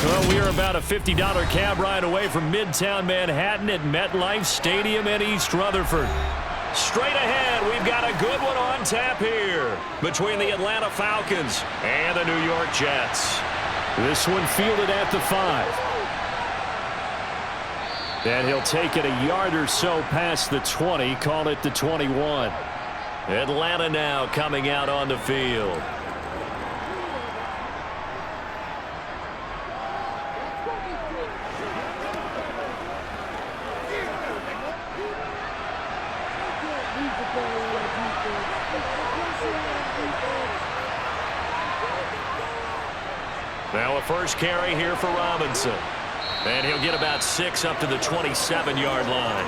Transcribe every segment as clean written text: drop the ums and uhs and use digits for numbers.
Well, we are about a $50 cab ride away from Midtown Manhattan at MetLife Stadium in East Rutherford. Straight ahead, we've got a good one on tap here between the Atlanta Falcons and the New York Jets. This one fielded at the 5. And he'll take it a yard or so past the 20, call it the 21. Atlanta now coming out on the field. Now a first carry here for Robinson. And he'll get about 6 up to the 27-yard line.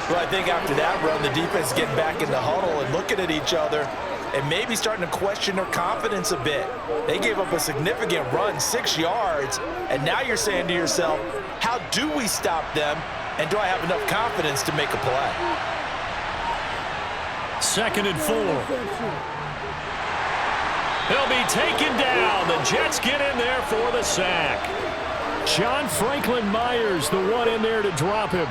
Well, I think after that run, the defense is getting back in the huddle and looking at each other and maybe starting to question their confidence a bit. They gave up a significant run, 6 yards, and now you're saying to yourself, how do we stop them, and do I have enough confidence to make a play? 2nd and 4. He'll be taken down. The Jets get in there for the sack. John Franklin Myers, the one in there to drop him.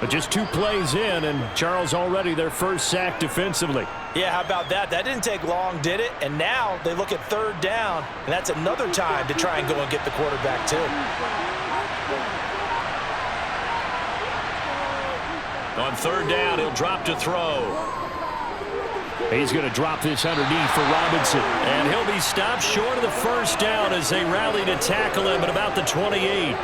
But just 2 plays in, and Charles already their first sack defensively. Yeah, how about that? That didn't take long, did it? And now they look at 3rd down, and that's another time to try and go and get the quarterback too. On 3rd down, he'll drop to throw. He's going to drop this underneath for Robinson. And he'll be stopped short of the first down as they rally to tackle him at about the 28.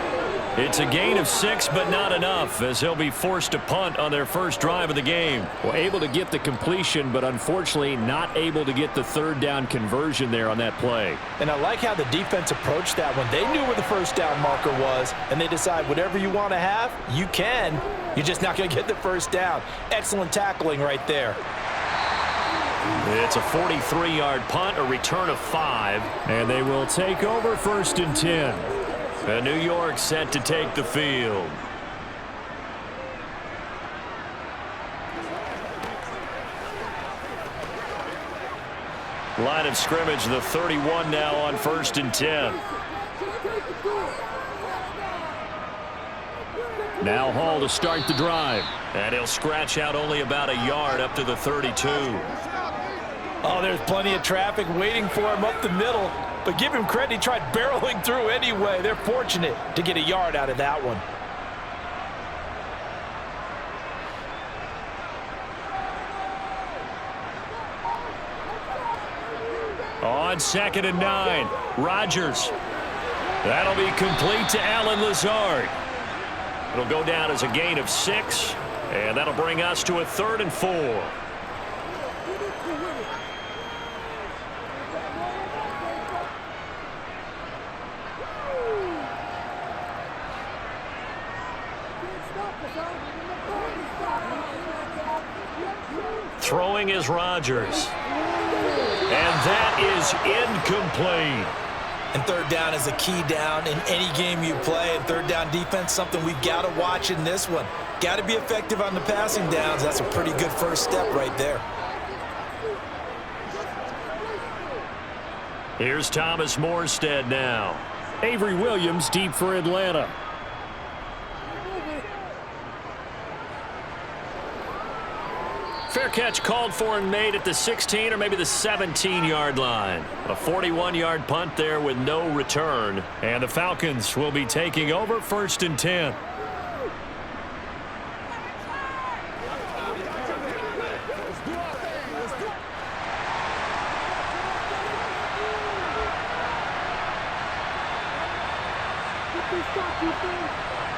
It's a gain of 6, but not enough, as he'll be forced to punt on their first drive of the game. Well, able to get the completion, but unfortunately not able to get the 3rd down conversion there on that play. And I like how the defense approached that one. They knew where the first down marker was, and they decide whatever you want to have, you can. You're just not going to get the first down. Excellent tackling right there. It's a 43-yard punt, a return of 5. And they will take over 1st and 10. And New York set to take the field. Line of scrimmage, the 31 now on 1st and 10. Now Hall to start the drive. And he'll scratch out only about a yard up to the 32. Oh, there's plenty of traffic waiting for him up the middle. But give him credit, he tried barreling through anyway. They're fortunate to get a yard out of that one. On 2nd and 9, Rodgers. That'll be complete to Allen Lazard. It'll go down as a gain of 6, and that'll bring us to a 3rd and 4. Throwing is Rodgers. And that is incomplete. And 3rd down is a key down in any game you play. And 3rd down defense, something we've got to watch in this one. Got to be effective on the passing downs. That's a pretty good first step right there. Here's Thomas Morstead now. Avery Williams deep for Atlanta. Fair catch called for and made at the 16 or maybe the 17-yard line. A 41-yard punt there with no return. And the Falcons will be taking over 1st and 10.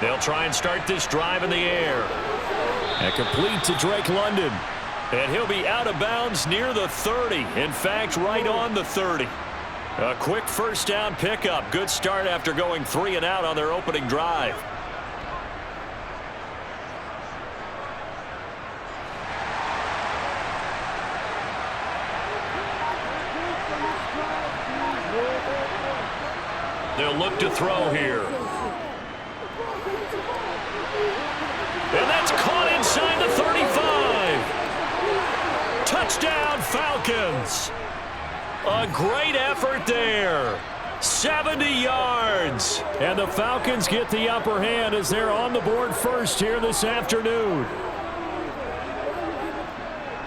They'll try and start this drive in the air. And complete to Drake London. And he'll be out of bounds near the 30. In fact, right on the 30. A quick first down pickup. Good start after going 3 and out on their opening drive. They'll look to throw here. And that's caught inside the 35. Touchdown, Falcons. A great effort there. 70 yards. And the Falcons get the upper hand as they're on the board first here this afternoon.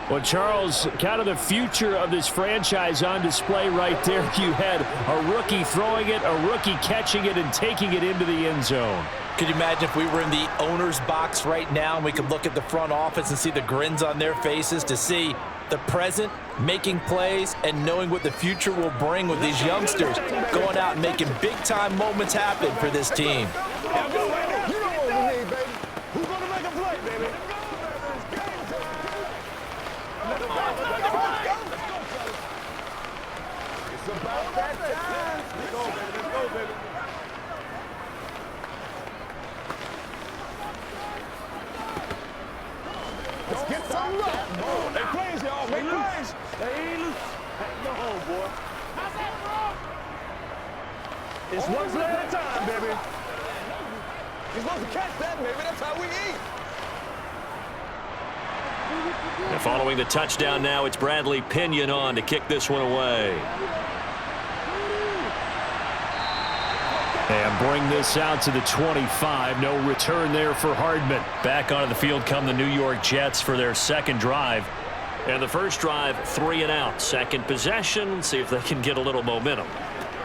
Well, Charles, kind of the future of this franchise on display right there. You had a rookie throwing it, a rookie catching it, and taking it into the end zone. Could you imagine if we were in the owner's box right now and we could look at the front office and see the grins on their faces, to see the present making plays and knowing what the future will bring with these youngsters going out and making big-time moments happen for this team. You know what we need, baby. Who's going to make a play, baby? It's about that time. Let's go, baby. Let's go, baby. Let's get some love. Make plays, y'all. Make plays. Hey, go home, boy. It's one play at a time, baby. You're supposed to catch that, baby. That's how we eat. And following the touchdown now, it's Bradley Pinion on to kick this one away. And bring this out to the 25. No return there for Hardman. Back onto the field come the New York Jets for their second drive. And the first drive, 3 and out. Second possession, see if they can get a little momentum.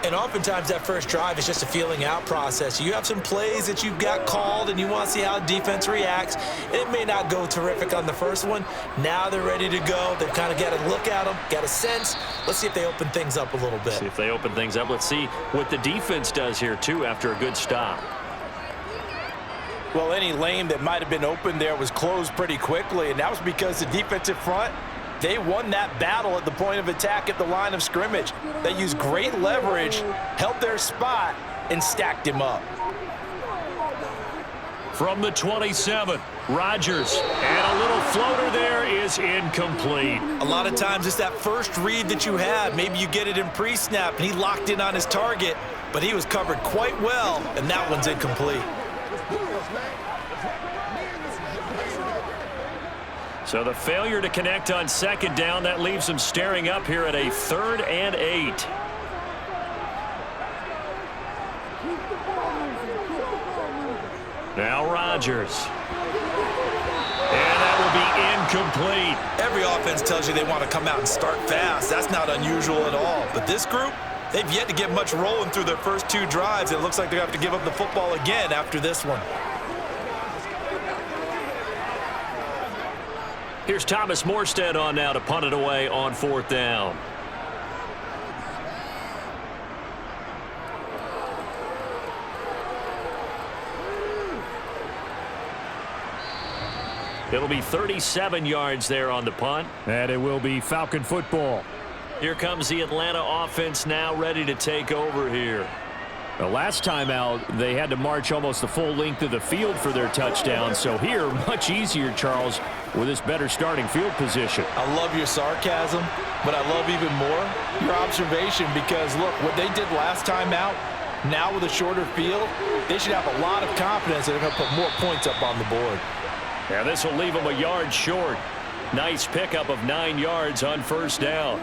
And oftentimes that first drive is just a feeling out process. You have some plays that you've got called and you want to see how defense reacts. It may not go terrific on the first one. Now they're ready to go. They've kind of got to look at them, got a sense. Let's see if they open things up a little bit. See if they open things up. Let's see what the defense does here, too, after a good stop. Well, any lane that might have been open there was closed pretty quickly, and that was because the defensive front, they won that battle at the point of attack at the line of scrimmage. They used great leverage, held their spot, and stacked him up. From the 27, Rodgers, and a little floater there is incomplete. A lot of times it's that first read that you have. Maybe you get it in pre-snap, and he locked in on his target, but he was covered quite well, and that one's incomplete. So the failure to connect on second down, that leaves them staring up here at a 3rd and 8. Now Rodgers. And that will be incomplete. Every offense tells you they want to come out and start fast. That's not unusual at all. But this group, they've yet to get much rolling through their first 2 drives. It looks like they're going to have to give up the football again after this one. Here's Thomas Morstead on now to punt it away on 4th down. It'll be 37 yards there on the punt. And it will be Falcon football. Here comes the Atlanta offense now ready to take over here. The last time out, they had to march almost the full length of the field for their touchdown. So here, much easier, Charles, with this better starting field position. I love your sarcasm, but I love even more your observation, because, look, what they did last time out, now with a shorter field, they should have a lot of confidence that they're going to put more points up on the board. Yeah, this will leave them a yard short. Nice pickup of 9 yards on 1st down.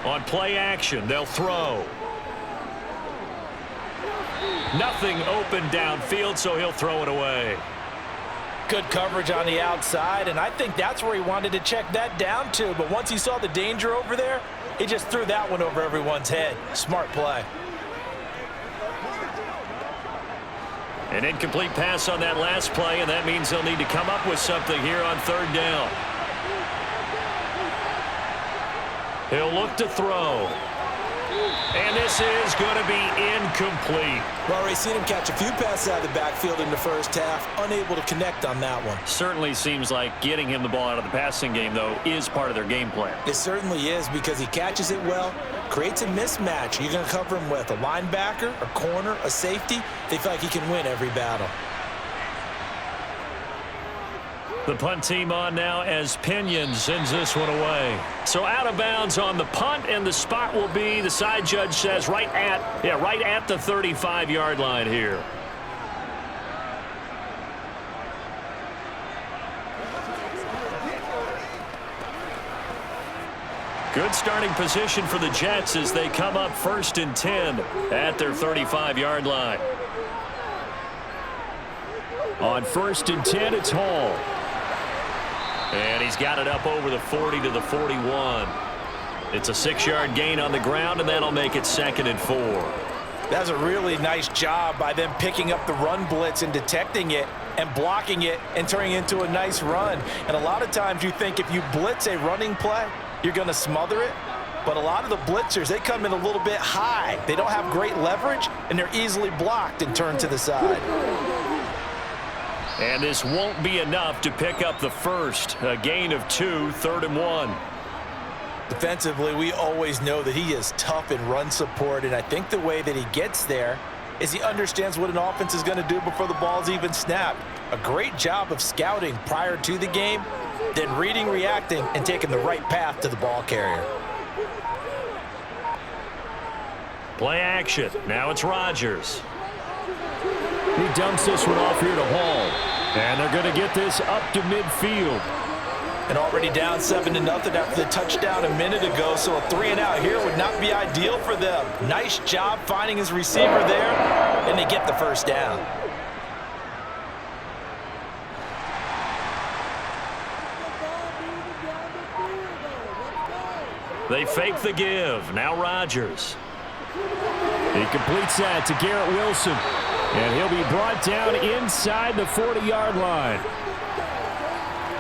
On play action, they'll throw. Nothing open downfield, so he'll throw it away. Good coverage on the outside, and I think that's where he wanted to check that down to. But once he saw the danger over there, he just threw that one over everyone's head. Smart play. An incomplete pass on that last play, and that means they'll need to come up with something here on 3rd down. He'll look to throw. And this is going to be incomplete. Well, already seen him catch a few passes out of the backfield in the first half, unable to connect on that one. Certainly seems like getting him the ball out of the passing game, though, is part of their game plan. It certainly is, because he catches it well, creates a mismatch. You're going to cover him with a linebacker, a corner, a safety. They feel like he can win every battle. The punt team on now as Pinion sends this one away. So out of bounds on the punt, and the spot will be, the side judge says, right at the 35-yard line here. Good starting position for the Jets as they come up 1st and 10 at their 35-yard line. On 1st and 10, it's Hall. And he's got it up over the 40 to the 41. It's a 6-yard gain on the ground, and that'll make it 2nd and 4. That's a really nice job by them picking up the run blitz and detecting it and blocking it and turning it into a nice run. And a lot of times you think if you blitz a running play, you're going to smother it. But a lot of the blitzers, they come in a little bit high. They don't have great leverage, and they're easily blocked and turned to the side. And this won't be enough to pick up the first. A gain of 2, 3rd and 1. Defensively, we always know that he is tough in run support, and I think the way that he gets there is he understands what an offense is going to do before the ball's even snapped. A great job of scouting prior to the game, then reading, reacting, and taking the right path to the ball carrier. Play action. Now it's Rodgers. He dumps this one off here to Hall. And they're going to get this up to midfield. And already down 7-0 after the touchdown a minute ago, so a 3-and-out here would not be ideal for them. Nice job finding his receiver there, and they get the first down. They fake the give. Now Rodgers. He completes that to Garrett Wilson. And he'll be brought down inside the 40-yard line.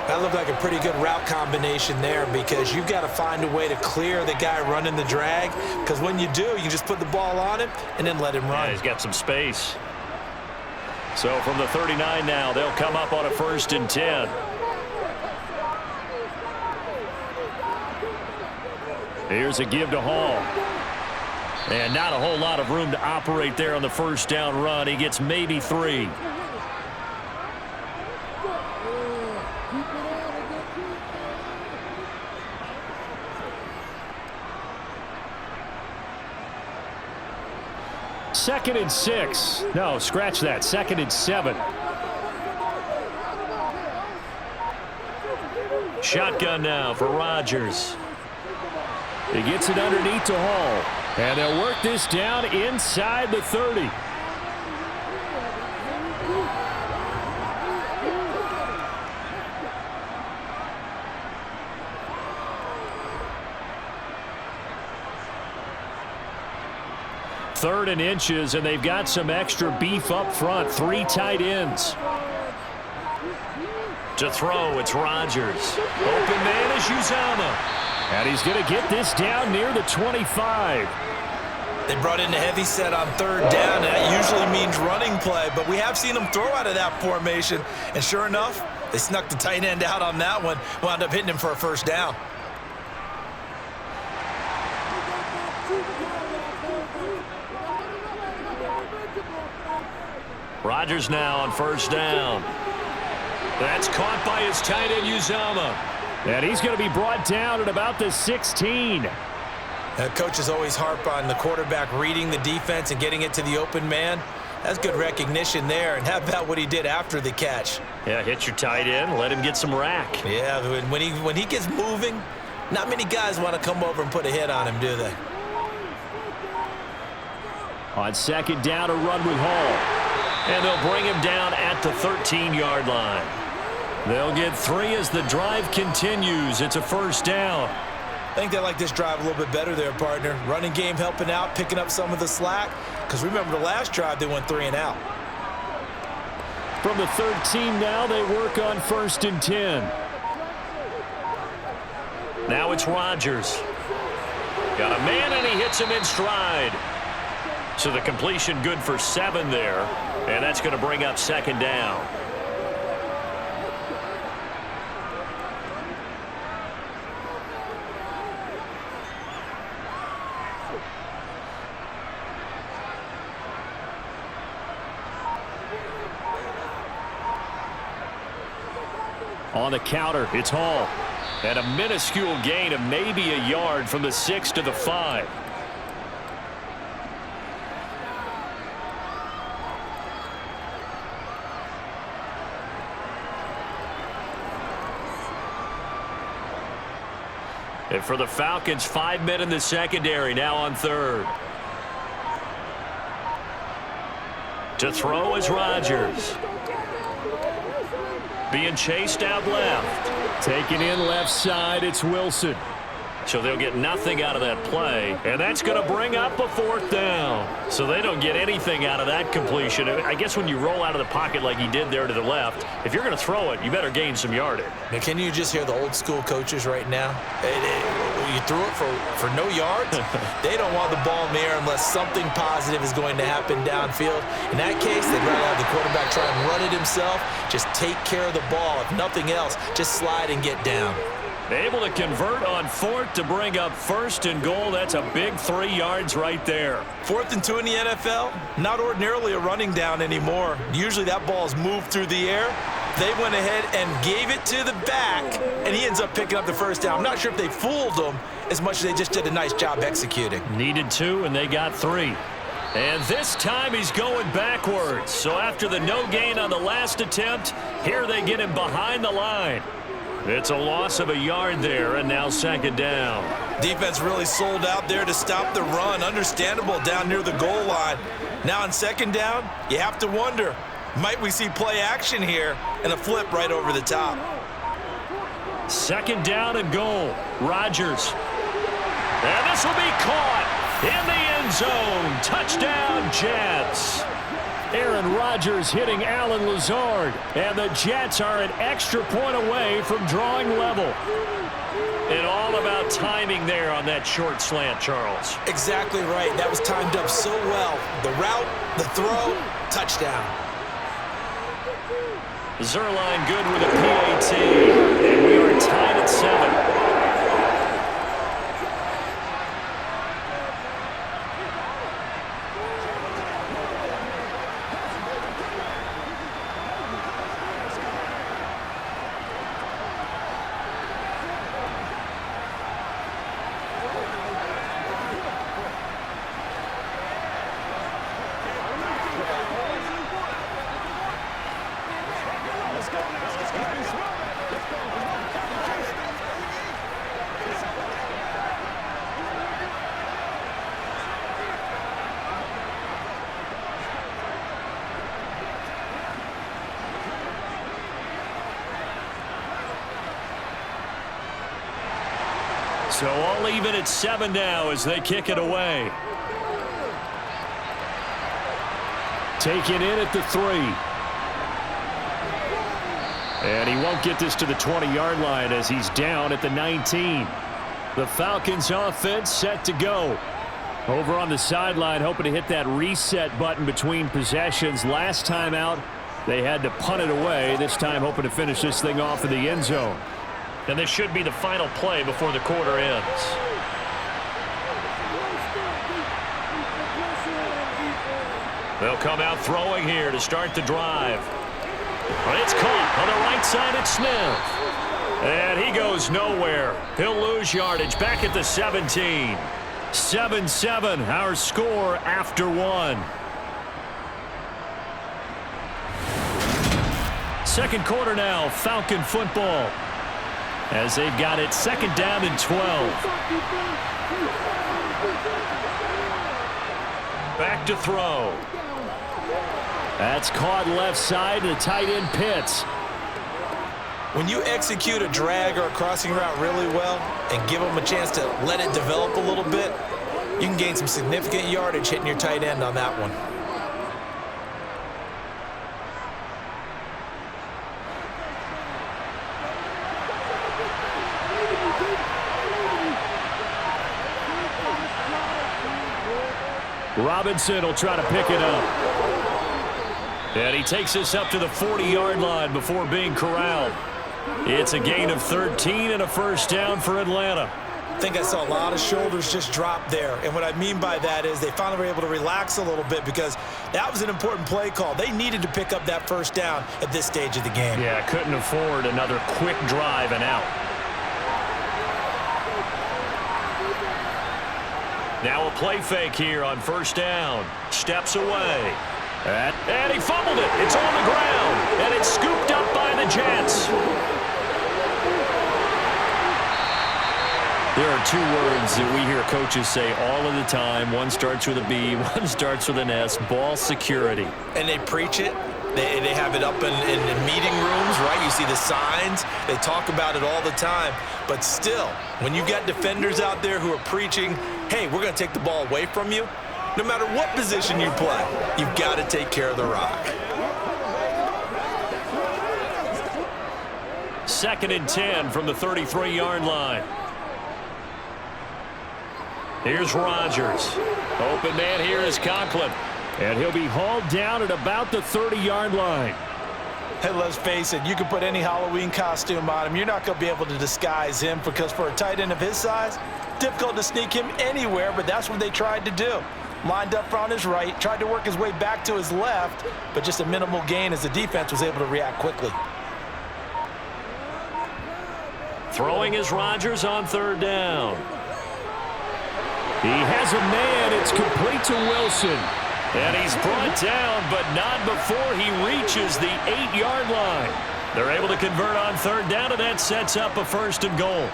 That looked like a pretty good route combination there because you've got to find a way to clear the guy running the drag, because when you do, you just put the ball on him and then let him run. Yeah, he's got some space. So from the 39 now, they'll come up on a 1st and 10. Here's a give to Hall. And not a whole lot of room to operate there on the 1st down run. He gets maybe 3. Second and 6. No, scratch that. 2nd and 7. Shotgun now for Rodgers. He gets it underneath to Hall. And they'll work this down inside the 30. Third and inches, and they've got some extra beef up front. 3 tight ends. To throw, it's Rodgers. Open man is Uzomah. And he's going to get this down near the 25. They brought in a heavy set on 3rd down, and that usually means running play, but we have seen them throw out of that formation, and sure enough, they snuck the tight end out on that one, wound up hitting him for a 1st down. Rodgers now on 1st down. That's caught by his tight end, Uzomah. And he's going to be brought down at about the 16. Coaches always harp on the quarterback reading the defense and getting it to the open man. That's good recognition there. And how about what he did after the catch? Yeah, hit your tight end, let him get some rack. Yeah, when he gets moving, not many guys want to come over and put a hit on him, do they? On 2nd down, a run with Hall. And they'll bring him down at the 13-yard line. They'll get 3 as the drive continues. It's a 1st down. I think they like this drive a little bit better there, partner. Running game helping out, picking up some of the slack. Because remember, the last drive, they went 3-and-out. From the 13 now, they work on 1st and 10. Now it's Rodgers. Got a man, and he hits him in stride. So the completion good for 7 there. And that's going to bring up 2nd down. On the counter, it's Hall. And a minuscule gain of maybe a yard from the 6 to the 5. And for the Falcons, 5 men in the secondary, now on third. To throw is Rodgers. Being chased out left. Taken in left side, it's Wilson. So they'll get nothing out of that play. And that's going to bring up a 4th down. So they don't get anything out of that completion. I guess when you roll out of the pocket like he did there to the left, if you're going to throw it, you better gain some yardage. Now, can you just hear the old school coaches right now? You threw it for no yards. They don't want the ball in the air unless something positive is going to happen downfield. In that case, they'd rather have the quarterback try and run it himself. Just take care of the ball. If nothing else, just slide and get down. Able to convert on 4th to bring up 1st and goal. That's a big 3 yards right there. 4th and 2 in the NFL, not ordinarily a running down anymore. Usually that ball is moved through the air. They went ahead and gave it to the back, and he ends up picking up the 1st down. I'm not sure if they fooled him as much as they just did a nice job executing. Needed 2, and they got 3. And this time he's going backwards. So after the no gain on the last attempt, here they get him behind the line. It's a loss of a yard there, and now 2nd down. Defense really sold out there to stop the run. Understandable down near the goal line. Now on 2nd down, you have to wonder, might we see play action here and a flip right over the top? 2nd down and goal. Rodgers. And this will be caught in the end zone. Touchdown, Jets. Aaron Rodgers hitting Allen Lazard. And the Jets are an extra point away from drawing level. And all about timing there on that short slant, Charles. Exactly right. That was timed up so well. The route, the throw, touchdown. Zerline good with a PAT. And we are tied at 7. So all even at 7 now as they kick it away. Taken in at the 3. And he won't get this to the 20-yard line as he's down at the 19. The Falcons offense set to go. Over on the sideline, hoping to hit that reset button between possessions. Last time out, they had to punt it away. This time hoping to finish this thing off in the end zone. And this should be the final play before the quarter ends. They'll come out throwing here to start the drive. But it's caught on the right side at Smith. And he goes nowhere. He'll lose yardage back at the 17. 7-7, our score after 1. Second quarter now, Falcon football. As they've got it 2nd down and 12. Back to throw. That's caught left side, and the tight end Pitts. When you execute a drag or a crossing route really well and give them a chance to let it develop a little bit, you can gain some significant yardage hitting your tight end on that one. Robinson will try to pick it up. And he takes this up to the 40-yard line before being corralled. It's a gain of 13 and a 1st down for Atlanta. I think I saw a lot of shoulders just drop there. And what I mean by that is they finally were able to relax a little bit because that was an important play call. They needed to pick up that first down at this stage of the game. Yeah, couldn't afford another quick drive and out. Now a play fake here on first down. Steps away. And he fumbled it. It's on the ground. And it's scooped up by the Jets. There are two words that we hear coaches say all of the time. One starts with a B, one starts with an S. Ball security. And they preach it. They have it up in meeting rooms, right? You see the signs. They talk about it all the time. But still, when you got defenders out there who are preaching, hey, we're going to take the ball away from you, no matter what position you play, you've got to take care of the rock. 2nd and 10 from the 33-yard line. Here's Rodgers. Open man here is Conklin. And he'll be hauled down at about the 30-yard line. Hey, let's face it, you can put any Halloween costume on him. You're not going to be able to disguise him because for a tight end of his size, difficult to sneak him anywhere, but that's what they tried to do. Lined up on his right, tried to work his way back to his left, but just a minimal gain as the defense was able to react quickly. Throwing is Rodgers on 3rd down. He has a man. It's complete to Wilson. And he's brought down, but not before he reaches the 8-yard line. They're able to convert on 3rd down, and that sets up a 1st and goal.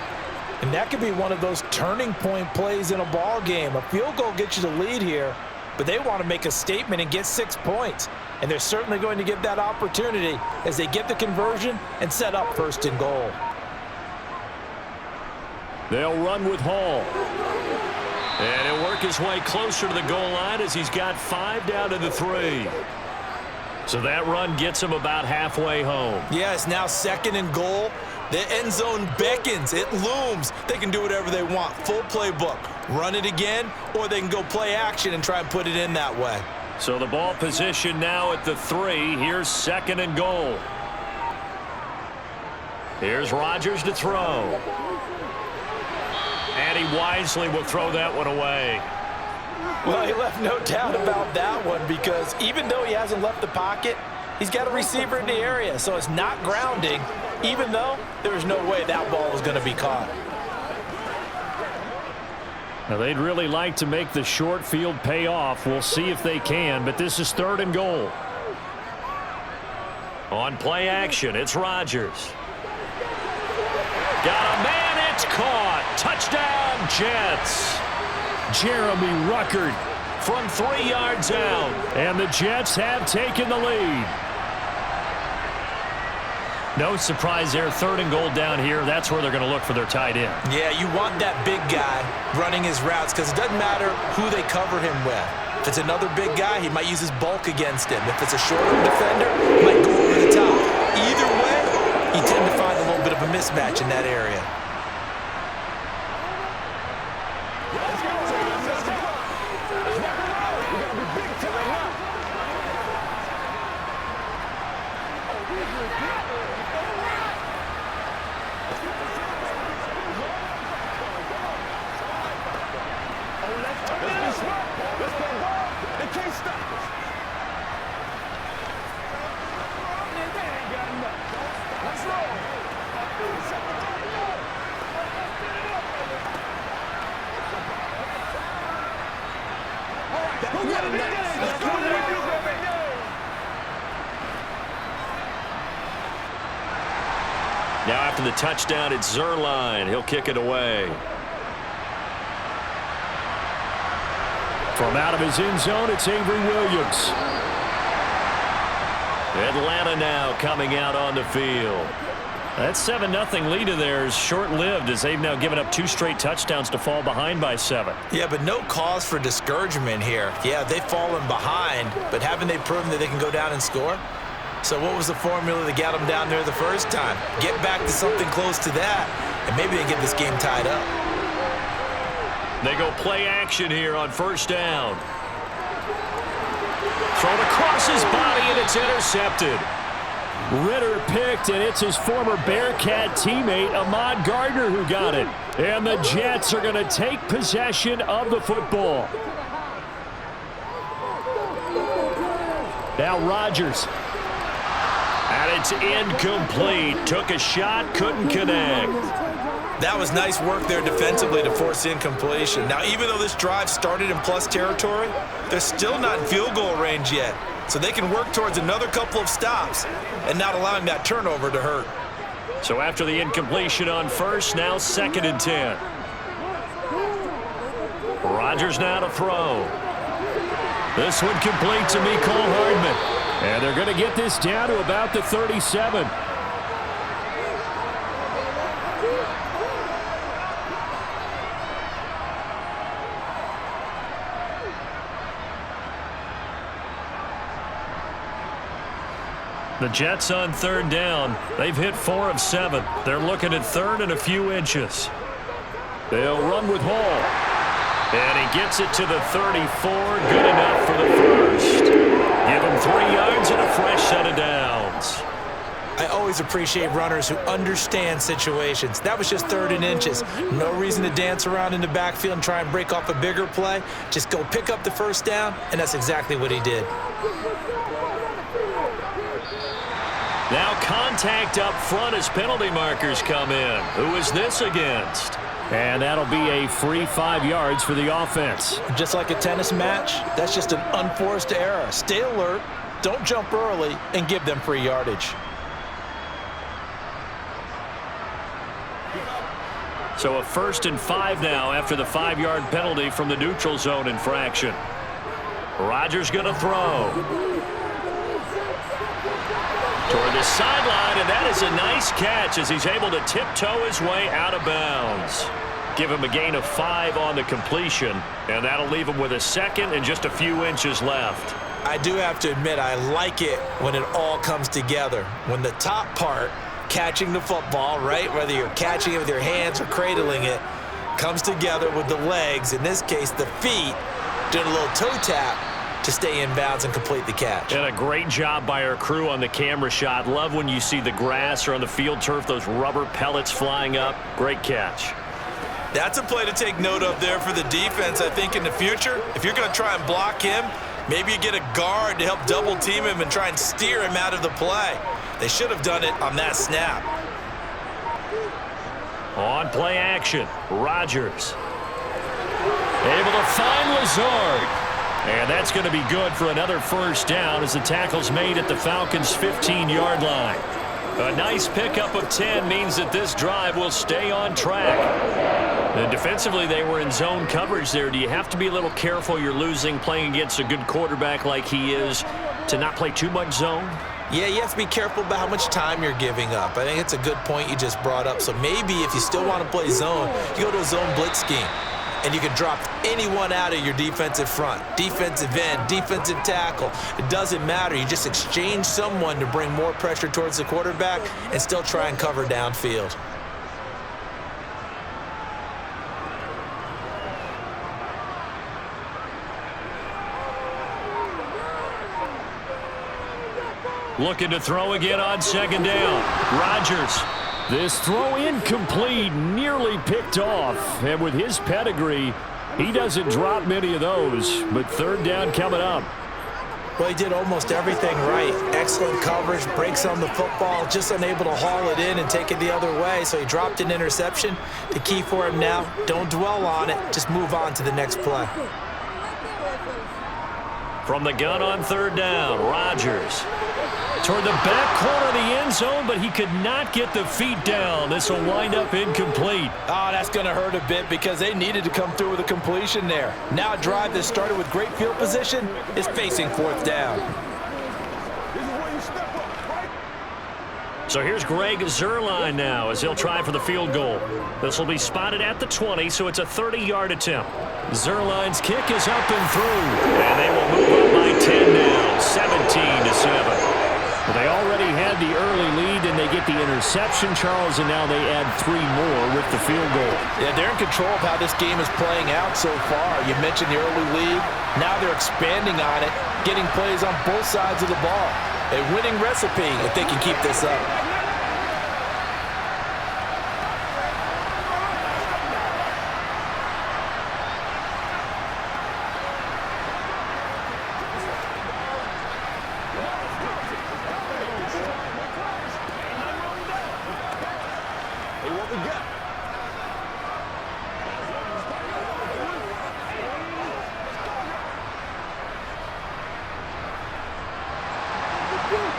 And that could be one of those turning point plays in a ball game. A field goal gets you the lead here, but they want to make a statement and get 6 points. And they're certainly going to get that opportunity as they get the conversion and set up 1st and goal. They'll run with Hall. And he'll work his way closer to the goal line as he's got 5 down to the 3. So that run gets him about halfway home. Yeah, it's now 2nd and goal. The end zone beckons. It looms. They can do whatever they want. Full playbook. Run it again, or they can go play action and try and put it in that way. So the ball position now at the 3. Here's 2nd and goal. Here's Rodgers to throw. And he wisely will throw that one away. Well, he left no doubt about that one because even though he hasn't left the pocket, he's got a receiver in the area, so it's not grounding, even though there's no way that ball was going to be caught. Now, they'd really like to make the short field pay off. We'll see if they can, but this is 3rd and goal. On play action, it's Rodgers. Got a man, it's caught. Touchdown, Jets. Jeremy Ruckert from 3 yards out. And the Jets have taken the lead. No surprise there. 3rd and goal down here. That's where they're going to look for their tight end. Yeah, you want that big guy running his routes because it doesn't matter who they cover him with. If it's another big guy, he might use his bulk against him. If it's a shorter defender, he might go over the top. Either way, you tend to find a little bit of a mismatch in that area. Now after the touchdown, it's Zerline. He'll kick it away. From out of his end zone, it's Avery Williams. Atlanta now coming out on the field. That 7-0 lead of theirs short-lived as they've now given up 2 straight touchdowns to fall behind by 7. Yeah, but no cause for discouragement here. Yeah, they've fallen behind, but haven't they proven that they can go down and score? So what was the formula that got them down there the first time? Get back to something close to that, and maybe they get this game tied up. They go play action here on 1st down. Thrown across his body, and it's intercepted. Ritter picked, and it's his former Bearcat teammate, Ahmad Gardner, who got it. And the Jets are going to take possession of the football. Now Rodgers. And it's incomplete. Took a shot, couldn't connect. That was nice work there defensively to force incompletion. Now, even though this drive started in plus territory, they're still not in field goal range yet. So they can work towards another couple of stops and not allowing that turnover to hurt. So after the incompletion on first, now 2nd and 10. Rodgers now to throw. This one complete to Mecole Hardman. And they're going to get this down to about the 37. The Jets on 3rd down. They've hit 4 of 7. They're looking at 3rd and a few inches. They'll run with Hall. And he gets it to the 34. Good enough for the first. Give him 3 yards and a fresh set of downs. I always appreciate runners who understand situations. That was just 3rd and inches. No reason to dance around in the backfield and try and break off a bigger play. Just go pick up the first down, and that's exactly what he did. Now contact up front as penalty markers come in. Who is this against? And that'll be a free 5 yards for the offense. Just like a tennis match, that's just an unforced error. Stay alert, don't jump early, and give them free yardage. So a 1st and 5 now after the 5-yard penalty from the neutral zone infraction. Rodgers going to throw. Toward the sideline, and that is a nice catch as he's able to tiptoe his way out of bounds. Give him a gain of 5 on the completion, and that'll leave him with a 2nd and just a few inches left. I do have to admit, I like it when it all comes together. When the top part, catching the football, right, whether you're catching it with your hands or cradling it, comes together with the legs, in this case the feet, doing a little toe tap to stay in bounds and complete the catch. And a great job by our crew on the camera shot. Love when you see the grass or on the field turf, those rubber pellets flying up. Great catch. That's a play to take note of there for the defense, I think, in the future. If you're going to try and block him, maybe you get a guard to help double team him and try and steer him out of the play. They should have done it on that snap. On play action, Rodgers. Able to find Lazard. And that's going to be good for another first down as the tackle's made at the Falcons' 15-yard line. A nice pickup of 10 means that this drive will stay on track. And defensively, they were in zone coverage there. Do you have to be a little careful you're losing playing against a good quarterback like he is to not play too much zone? Yeah, you have to be careful about how much time you're giving up. I think it's a good point you just brought up. So maybe if you still want to play zone, you go to a zone blitz scheme. And you can drop anyone out of your defensive front, defensive end, defensive tackle. It doesn't matter. You just exchange someone to bring more pressure towards the quarterback and still try and cover downfield. Looking to throw again on 2nd down. Rodgers. This throw incomplete, nearly picked off. And with his pedigree, he doesn't drop many of those. But 3rd down coming up. Well, he did almost everything right. Excellent coverage, breaks on the football, just unable to haul it in and take it the other way. So he dropped an interception. The key for him now, don't dwell on it. Just move on to the next play. From the gun on 3rd down, Rodgers. Toward the back corner of the end zone, but he could not get the feet down. This will wind up incomplete. Oh, that's going to hurt a bit because they needed to come through with a completion there. Now a drive that started with great field position is facing 4th down. So here's Greg Zuerlein now as he'll try for the field goal. This will be spotted at the 20, so it's a 30-yard attempt. Zuerlein's kick is up and through, and they will move up by 10 now, 17-7. Well, they already had the early lead, and they get the interception, Charles, and now they add 3 more with the field goal. Yeah, they're in control of how this game is playing out so far. You mentioned the early lead. Now they're expanding on it, getting plays on both sides of the ball. A winning recipe if they can keep this up.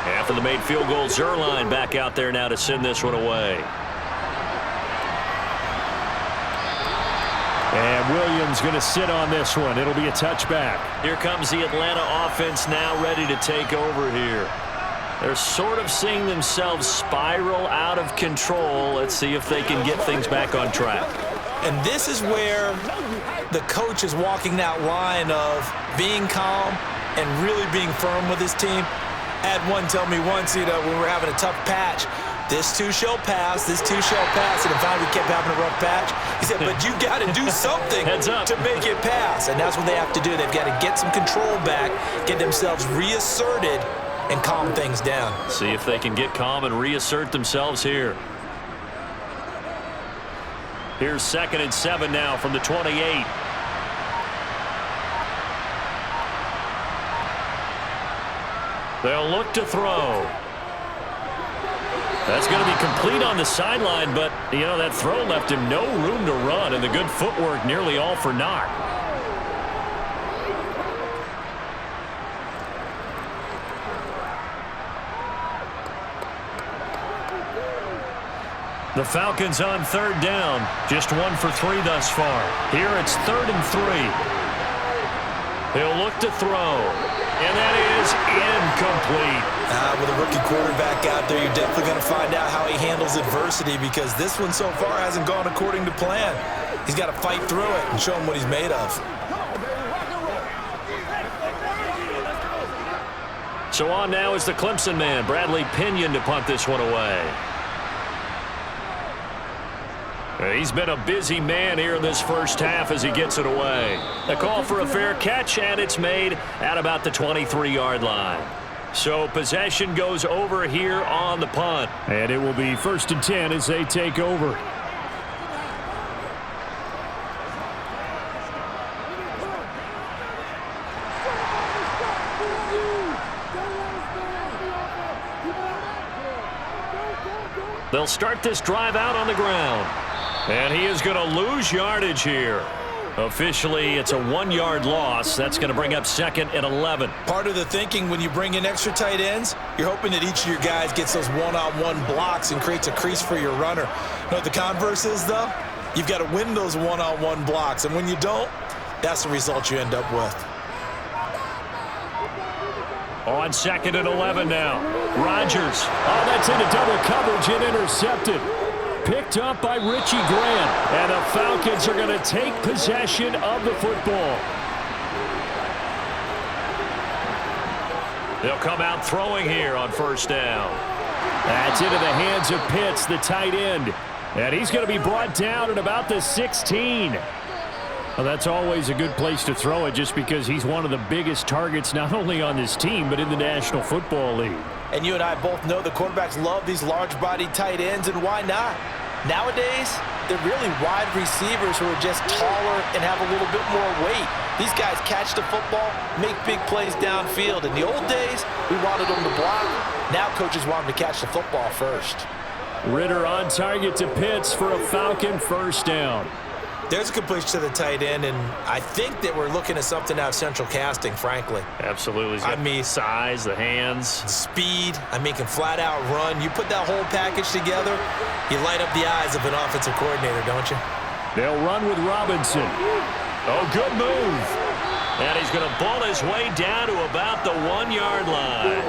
After the made field goal, Zerline back out there now to send this one away. And Williams going to sit on this one. It'll be a touchback. Here comes the Atlanta offense now ready to take over here. They're sort of seeing themselves spiral out of control. Let's see if they can get things back on track. And this is where the coach is walking that line of being calm and really being firm with his team. I had one tell me once, when we were having a tough patch, this too shall pass, this too shall pass. And finally we kept having a rough patch. He said, but you got to do something to make it pass. And that's what they have to do. They've got to get some control back, get themselves reasserted, and calm things down. See if they can get calm and reassert themselves here. Here's 2nd and 7 now from the 28. They'll look to throw. That's going to be complete on the sideline, but, that throw left him no room to run, and the good footwork nearly all for naught. The Falcons on 3rd down. Just 1 for 3 thus far. Here it's 3rd and 3. He'll look to throw. And that is incomplete. With a rookie quarterback out there, you're definitely going to find out how he handles adversity, because this one so far hasn't gone according to plan. He's got to fight through it and show him what he's made of. So on now is the Clemson man, Bradley Pinion, to punt this one away. He's been a busy man here in this first half as he gets it away. A call for a fair catch, and it's made at about the 23-yard line. So possession goes over here on the punt. And it will be 1st and 10 as they take over. They'll start this drive out on the ground. And he is going to lose yardage here. Officially, it's a 1-yard loss. That's going to bring up 2nd and 11. Part of the thinking when you bring in extra tight ends, you're hoping that each of your guys gets those one-on-one blocks and creates a crease for your runner. You know what the converse is, though? You've got to win those one-on-one blocks. And when you don't, that's the result you end up with. On 2nd and 11 now. Rodgers. Oh, that's into double coverage and intercepted. Picked up by Richie Grant. And the Falcons are going to take possession of the football. They'll come out throwing here on 1st down. That's into the hands of Pitts, the tight end. And he's going to be brought down at about the 16. Well, that's always a good place to throw it, just because he's one of the biggest targets not only on this team but in the National Football League. And you and I both know the quarterbacks love these large-bodied tight ends, and why not? Nowadays, they're really wide receivers who are just taller and have a little bit more weight. These guys catch the football, make big plays downfield. In the old days, we wanted them to block. Now coaches want them to catch the football first. Ritter on target to Pitts for a Falcon 1st down. There's a completion to the tight end, and I think that we're looking at something out of Central Casting, frankly. Absolutely. He's got the size, the hands. Speed. Can flat out run. You put that whole package together, you light up the eyes of an offensive coordinator, don't you? They'll run with Robinson. Oh, good move. And he's going to ball his way down to about the 1-yard line.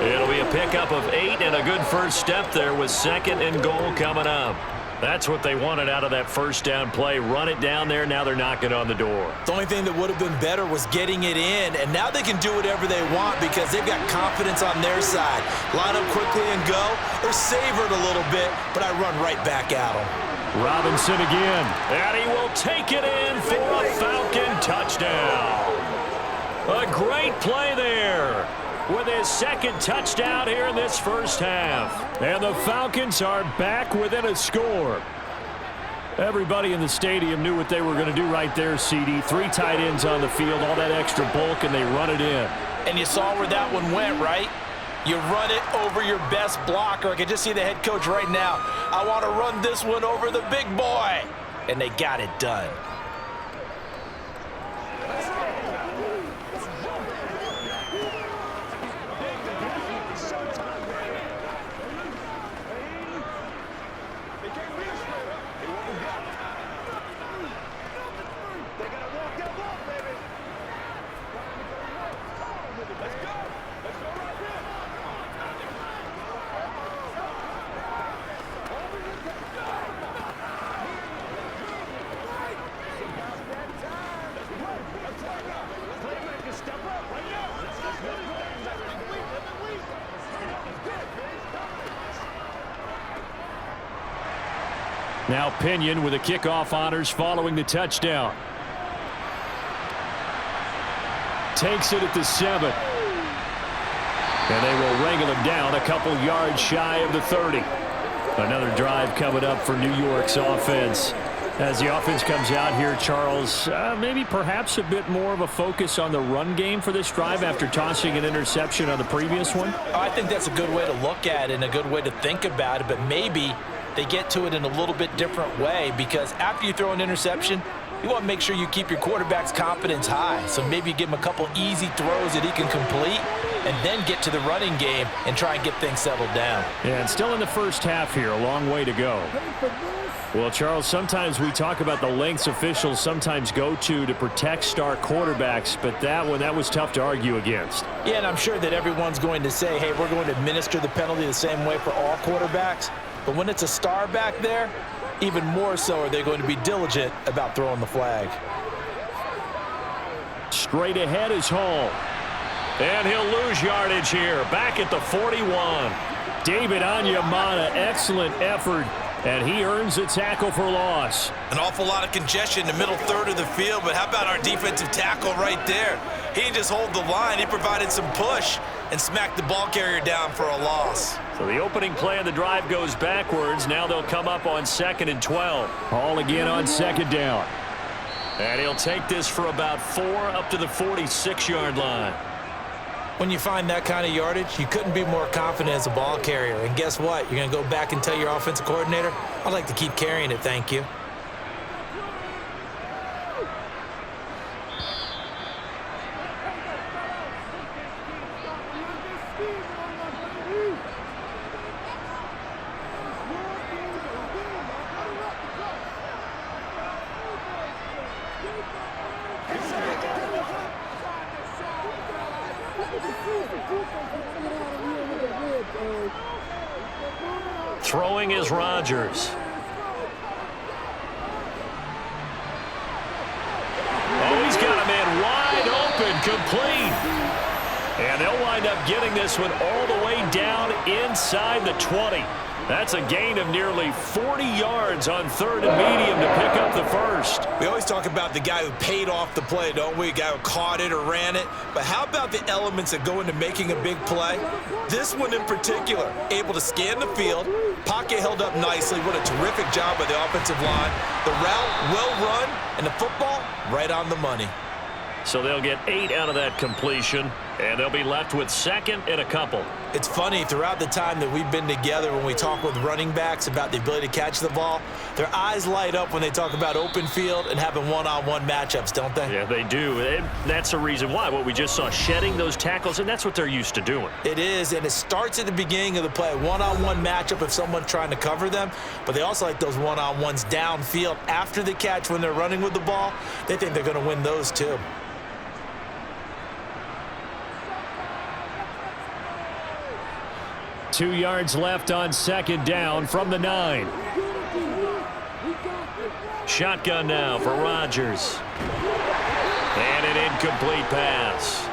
It'll be a pickup of 8 and a good first step there with 2nd and goal coming up. That's what they wanted out of that 1st down play. Run it down there. Now they're knocking on the door. The only thing that would have been better was getting it in, and now they can do whatever they want because they've got confidence on their side. Line up quickly and go, or savor it a little bit, but I run right back at them. Robinson again. And he will take it in for a Falcon touchdown. A great play there. with his second touchdown here in this first half. And the Falcons are back within a score. Everybody in the stadium knew what they were going to do right there, CD. 3 tight ends on the field, all that extra bulk, and they run it in. And you saw where that one went, right? You run it over your best blocker. I can just see the head coach right now. I want to run this one over the big boy. And they got it done. Now Pinion with the kickoff honors following the touchdown. Takes it at the 7. And they will wrangle him down a couple yards shy of the 30. Another drive coming up for New York's offense. As the offense comes out here, Charles, maybe perhaps a bit more of a focus on the run game for this drive after tossing an interception on the previous one? I think that's a good way to look at it and a good way to think about it, but maybe they get to it in a little bit different way, because after you throw an interception, you want to make sure you keep your quarterback's confidence high. So maybe you give him a couple easy throws that he can complete and then get to the running game and try and get things settled down. Yeah, and still in the first half here, a long way to go. Well, Charles, sometimes we talk about the lengths officials sometimes go to protect star quarterbacks, but that was tough to argue against. Yeah, and I'm sure that everyone's going to say, hey, we're going to administer the penalty the same way for all quarterbacks. But when it's a star back there, even more so are they going to be diligent about throwing the flag. Straight ahead is Hall. And he'll lose yardage here. Back at the 41. David Onyemata, excellent effort. And he earns a tackle for loss. An awful lot of congestion in the middle third of the field, but how about our defensive tackle right there? He didn't just hold the line. He provided some push and smacked the ball carrier down for a loss. So the opening play of the drive goes backwards. Now they'll come up on 2nd and 12. Hall again on 2nd down. And he'll take this for about 4 up to the 46-yard line. When you find that kind of yardage, you couldn't be more confident as a ball carrier. And guess what? You're going to go back and tell your offensive coordinator, I'd like to keep carrying it, thank you. Throwing is Rodgers. Oh, he's got a man wide open, complete. And they'll wind up getting this one all the way down inside the 20. That's a gain of nearly 40 yards on 3rd and medium to pick up the first. We always talk about the guy who paid off the play, don't we? The guy who caught it or ran it. But how about the elements that go into making a big play? This one in particular, able to scan the field, pocket held up nicely. What a terrific job by the offensive line. The route well run, and the football right on the money. So they'll get 8 out of that completion, and they'll be left with 2nd and a couple. It's funny, throughout the time that we've been together, when we talk with running backs about the ability to catch the ball, their eyes light up when they talk about open field and having one-on-one matchups, don't they? Yeah, they do. And that's the reason why. What we just saw, shedding those tackles, and that's what they're used to doing. It is, and it starts at the beginning of the play. One-on-one matchup if someone's trying to cover them, but they also like those one-on-ones downfield after the catch when they're running with the ball. They think they're going to win those too. Two yards left on 2nd down from the 9. Shotgun now for Rodgers. And an incomplete pass.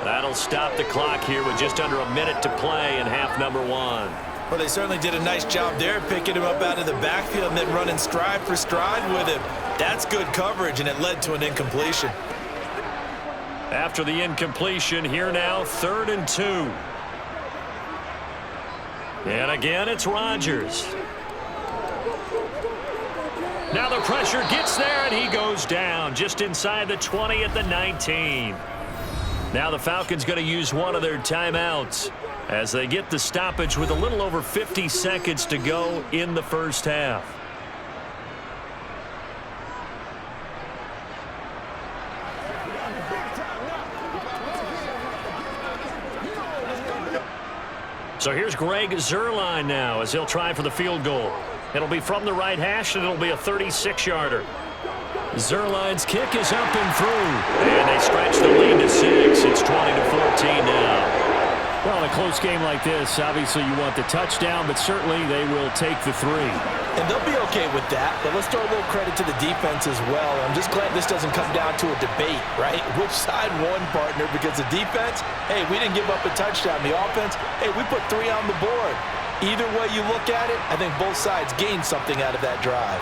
That'll stop the clock here with just under a minute to play in half number 1. Well, they certainly did a nice job there, picking him up out of the backfield and then running stride for stride with him. That's good coverage, and it led to an incompletion. After the incompletion, here now, 3rd and 2. And again, it's Rodgers. Now the pressure gets there, and he goes down just inside the 20 at the 19. Now the Falcons going to use one of their timeouts as they get the stoppage with a little over 50 seconds to go in the first half. So here's Greg Zuerlein now as he'll try for the field goal. It'll be from the right hash, and it'll be a 36-yarder. Zuerlein's kick is up and through. And they stretch the lead to 6. It's 20-14 now. Well, in a close game like this, obviously you want the touchdown, but certainly they will take the 3. And they'll be okay with that, but let's throw a little credit to the defense as well. I'm just glad this doesn't come down to a debate, right? Which side won, partner? Because the defense, hey, we didn't give up a touchdown. The offense, hey, we put 3 on the board. Either way you look at it, I think both sides gained something out of that drive.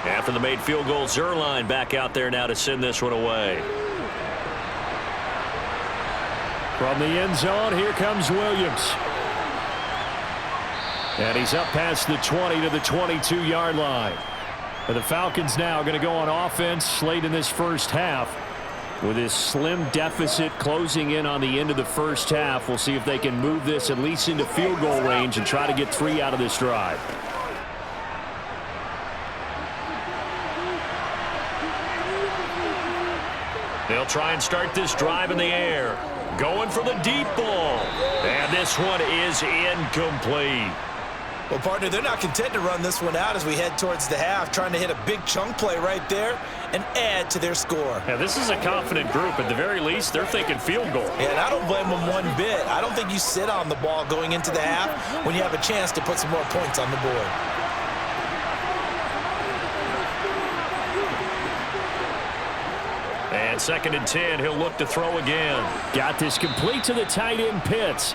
After the made field goal, Zuerlein back out there now to send this one away. From the end zone, here comes Williams. And he's up past the 20 to the 22-yard line. And the Falcons now going to go on offense late in this first half. With this slim deficit closing in on the end of the first half, we'll see if they can move this at least into field goal range and try to get 3 out of this drive. They'll try and start this drive in the air. Going for the deep ball. And this one is incomplete. Well, partner, they're not content to run this one out as we head towards the half, trying to hit a big chunk play right there and add to their score. Yeah, this is a confident group. At the very least, they're thinking field goal. Yeah, and I don't blame them one bit. I don't think you sit on the ball going into the half when you have a chance to put some more points on the board. And 2nd and 10, he'll look to throw again. Got this complete to the tight end Pitts.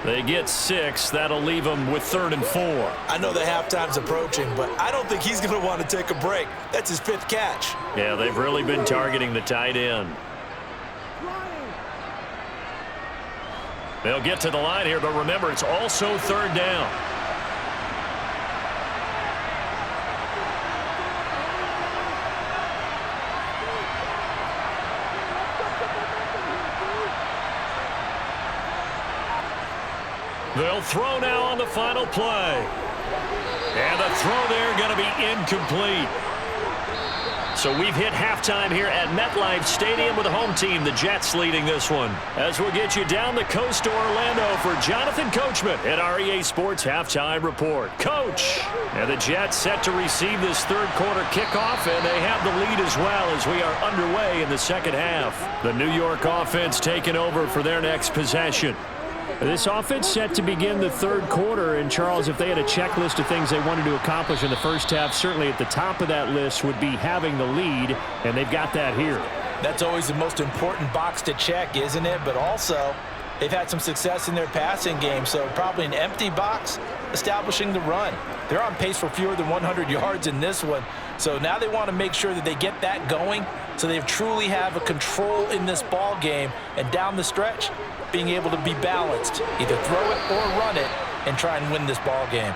They get 6. That'll leave them with 3rd and 4. I know the halftime's approaching, but I don't think he's going to want to take a break. That's his 5th catch. Yeah, they've really been targeting the tight end. They'll get to the line here, but remember, it's also 3rd down. They'll throw now on the final play. And the throw there going to be incomplete. So we've hit halftime here at MetLife Stadium with the home team, the Jets, leading this one. As we'll get you down the coast to Orlando for Jonathan Coachman at our EA Sports Halftime Report. Coach, and the Jets set to receive this 3rd quarter kickoff, and they have the lead as well as we are underway in the 2nd half. The New York offense taking over for their next possession. This offense set to begin the 3rd quarter, and Charles, if they had a checklist of things they wanted to accomplish in the first half, certainly at the top of that list would be having the lead, and they've got that here. That's always the most important box to check, isn't it? But also, they've had some success in their passing game, so probably an empty box establishing the run. They're on pace for fewer than 100 yards in this one, so now they want to make sure that they get that going so they truly have a control in this ball game, and down the stretch, being able to be balanced, either throw it or run it, and try and win this ball game.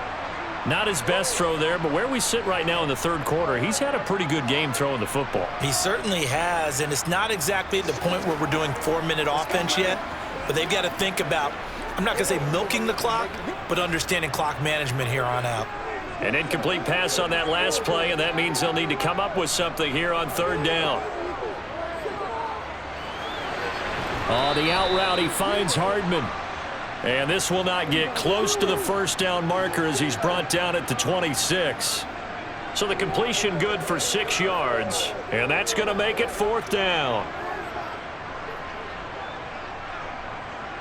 Not his best throw there, but where we sit right now in the 3rd quarter, he's had a pretty good game throwing the football. He certainly has, and it's not exactly at the point where we're doing 4-minute offense yet, but they've got to think about, I'm not going to say milking the clock, but understanding clock management here on out. An incomplete pass on that last play, and that means they'll need to come up with something here on 3rd down. On the out route, he finds Hardman. And this will not get close to the 1st down marker as he's brought down at the 26. So the completion good for 6 yards, and that's going to make it 4th down.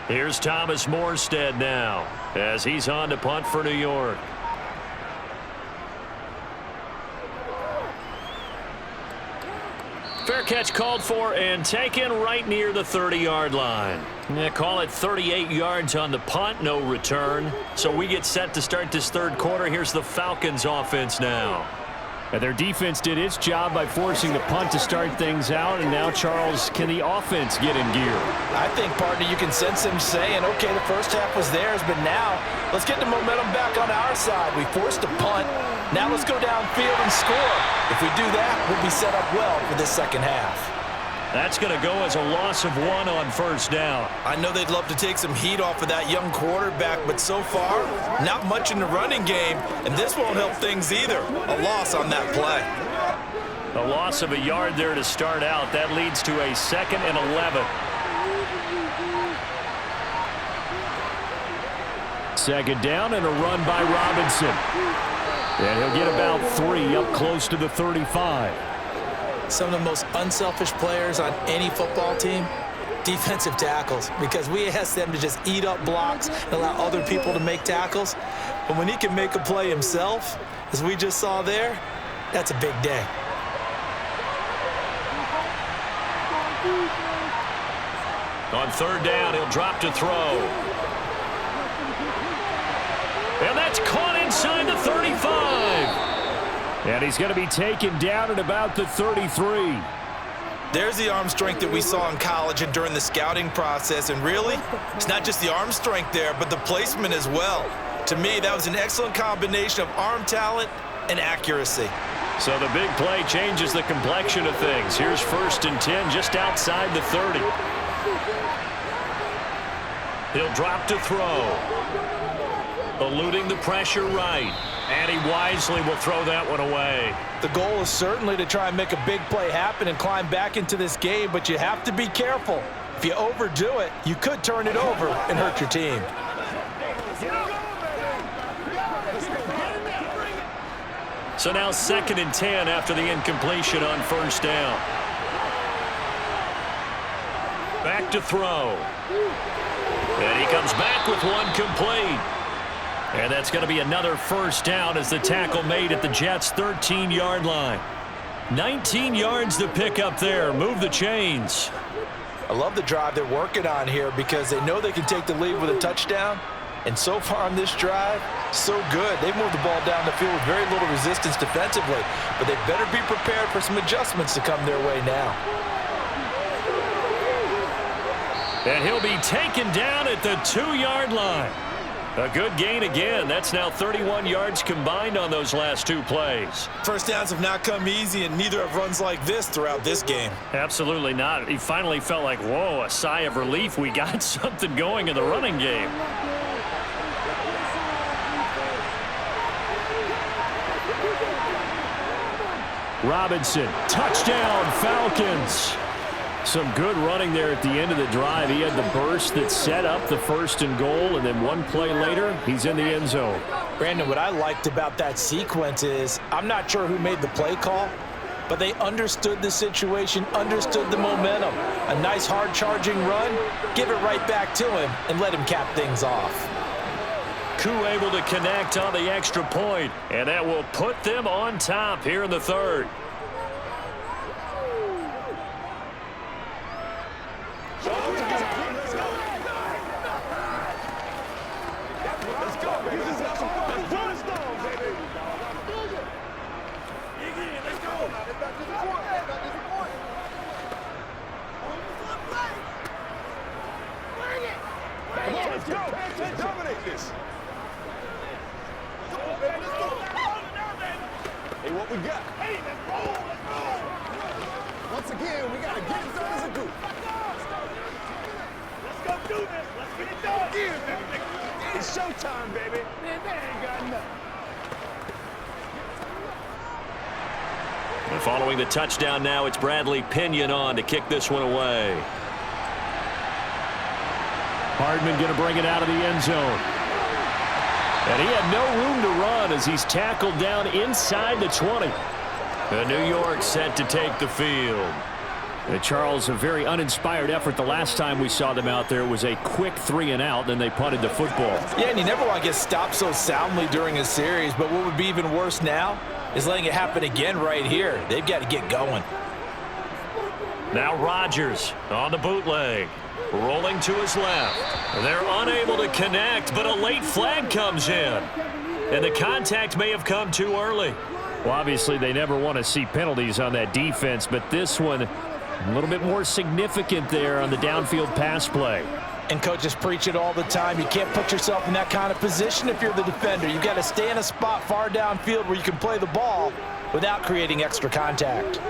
Here's Thomas Morstead now as he's on to punt for New York. Fair catch called for and taken right near the 30-yard line. Yeah, call it 38 yards on the punt, no return. So we get set to start this third quarter. Here's the Falcons offense now. And their defense did its job by forcing the punt to start things out. And now, Charles, can the offense get in gear? I think, partner, you can sense them saying, okay, the first half was theirs, but now let's get the momentum back on our side. We forced a punt. Now let's go downfield and score. If we do that, we'll be set up well for this second half. That's going to go as a loss of 1 on first down. I know they'd love to take some heat off of that young quarterback, but so far, not much in the running game, and this won't help things either. A loss on that play. A loss of a yard there to start out. That leads to a 2nd and 11. Second down and a run by Robinson. And he'll get about 3 up close to the 35. Some of the most unselfish players on any football team, defensive tackles, because we ask them to just eat up blocks and allow other people to make tackles. But when he can make a play himself, as we just saw there, that's a big day. On third down, he'll drop to throw. And that's caught inside the 35. And he's going to be taken down at about the 33. There's the arm strength that we saw in college and during the scouting process. And really, it's not just the arm strength there, but the placement as well. To me, that was an excellent combination of arm talent and accuracy. So the big play changes the complexion of things. Here's 1st and 10 just outside the 30. He'll drop to throw. Eluding the pressure right. And he wisely will throw that one away. The goal is certainly to try and make a big play happen and climb back into this game, but you have to be careful. If you overdo it, you could turn it over and hurt your team. So now 2nd and 10 after the incompletion on first down. Back to throw. And he comes back with one complete. And that's going to be another first down as the tackle made at the Jets' 13-yard line. 19 yards to pick up there. Move the chains. I love the drive they're working on here because they know they can take the lead with a touchdown. And so far on this drive, so good. They've moved the ball down the field with very little resistance defensively. But they better be prepared for some adjustments to come their way now. And he'll be taken down at the 2-yard line. A good gain again. That's now 31 yards combined on those last 2 plays. First downs have not come easy, and neither have runs like this throughout this game. Absolutely not. He finally felt like, whoa, a sigh of relief. We got something going in the running game. Robinson, touchdown, Falcons. Some good running there at the end of the drive. He had the burst that set up the 1st and goal, and then one play later, he's in the end zone. Brandon, what I liked about that sequence is I'm not sure who made the play call, but they understood the situation, understood the momentum. A nice hard-charging run, give it right back to him, and let him cap things off. Koo able to connect on the extra point, and that will put them on top here in the 3rd. Hey, what we got? Hey, let's roll, let's roll. Once again, we got to get it done as a group. Let's go do this. Let's get it done. Yeah, baby. It's showtime, baby. Man, they ain't got nothing. And following the touchdown now, it's Bradley Pinion on to kick this one away. Hardman going to bring it out of the end zone. And he had no room to run as he's tackled down inside the 20. And New York set to take the field. And Charles, a very uninspired effort the last time we saw them out there. It was a quick 3-and-out, then they punted the football. Yeah, and you never want to get stopped so soundly during a series, but what would be even worse now is letting it happen again right here. They've got to get going. Now Rodgers on the bootleg. Rolling to his left. They're unable to connect, but a late flag comes in. And the contact may have come too early. Well, obviously, they never want to see penalties on that defense, but this one a little bit more significant there on the downfield pass play. And coaches preach it all the time. You can't put yourself in that kind of position if you're the defender. You've got to stay in a spot far downfield where you can play the ball without creating extra contact.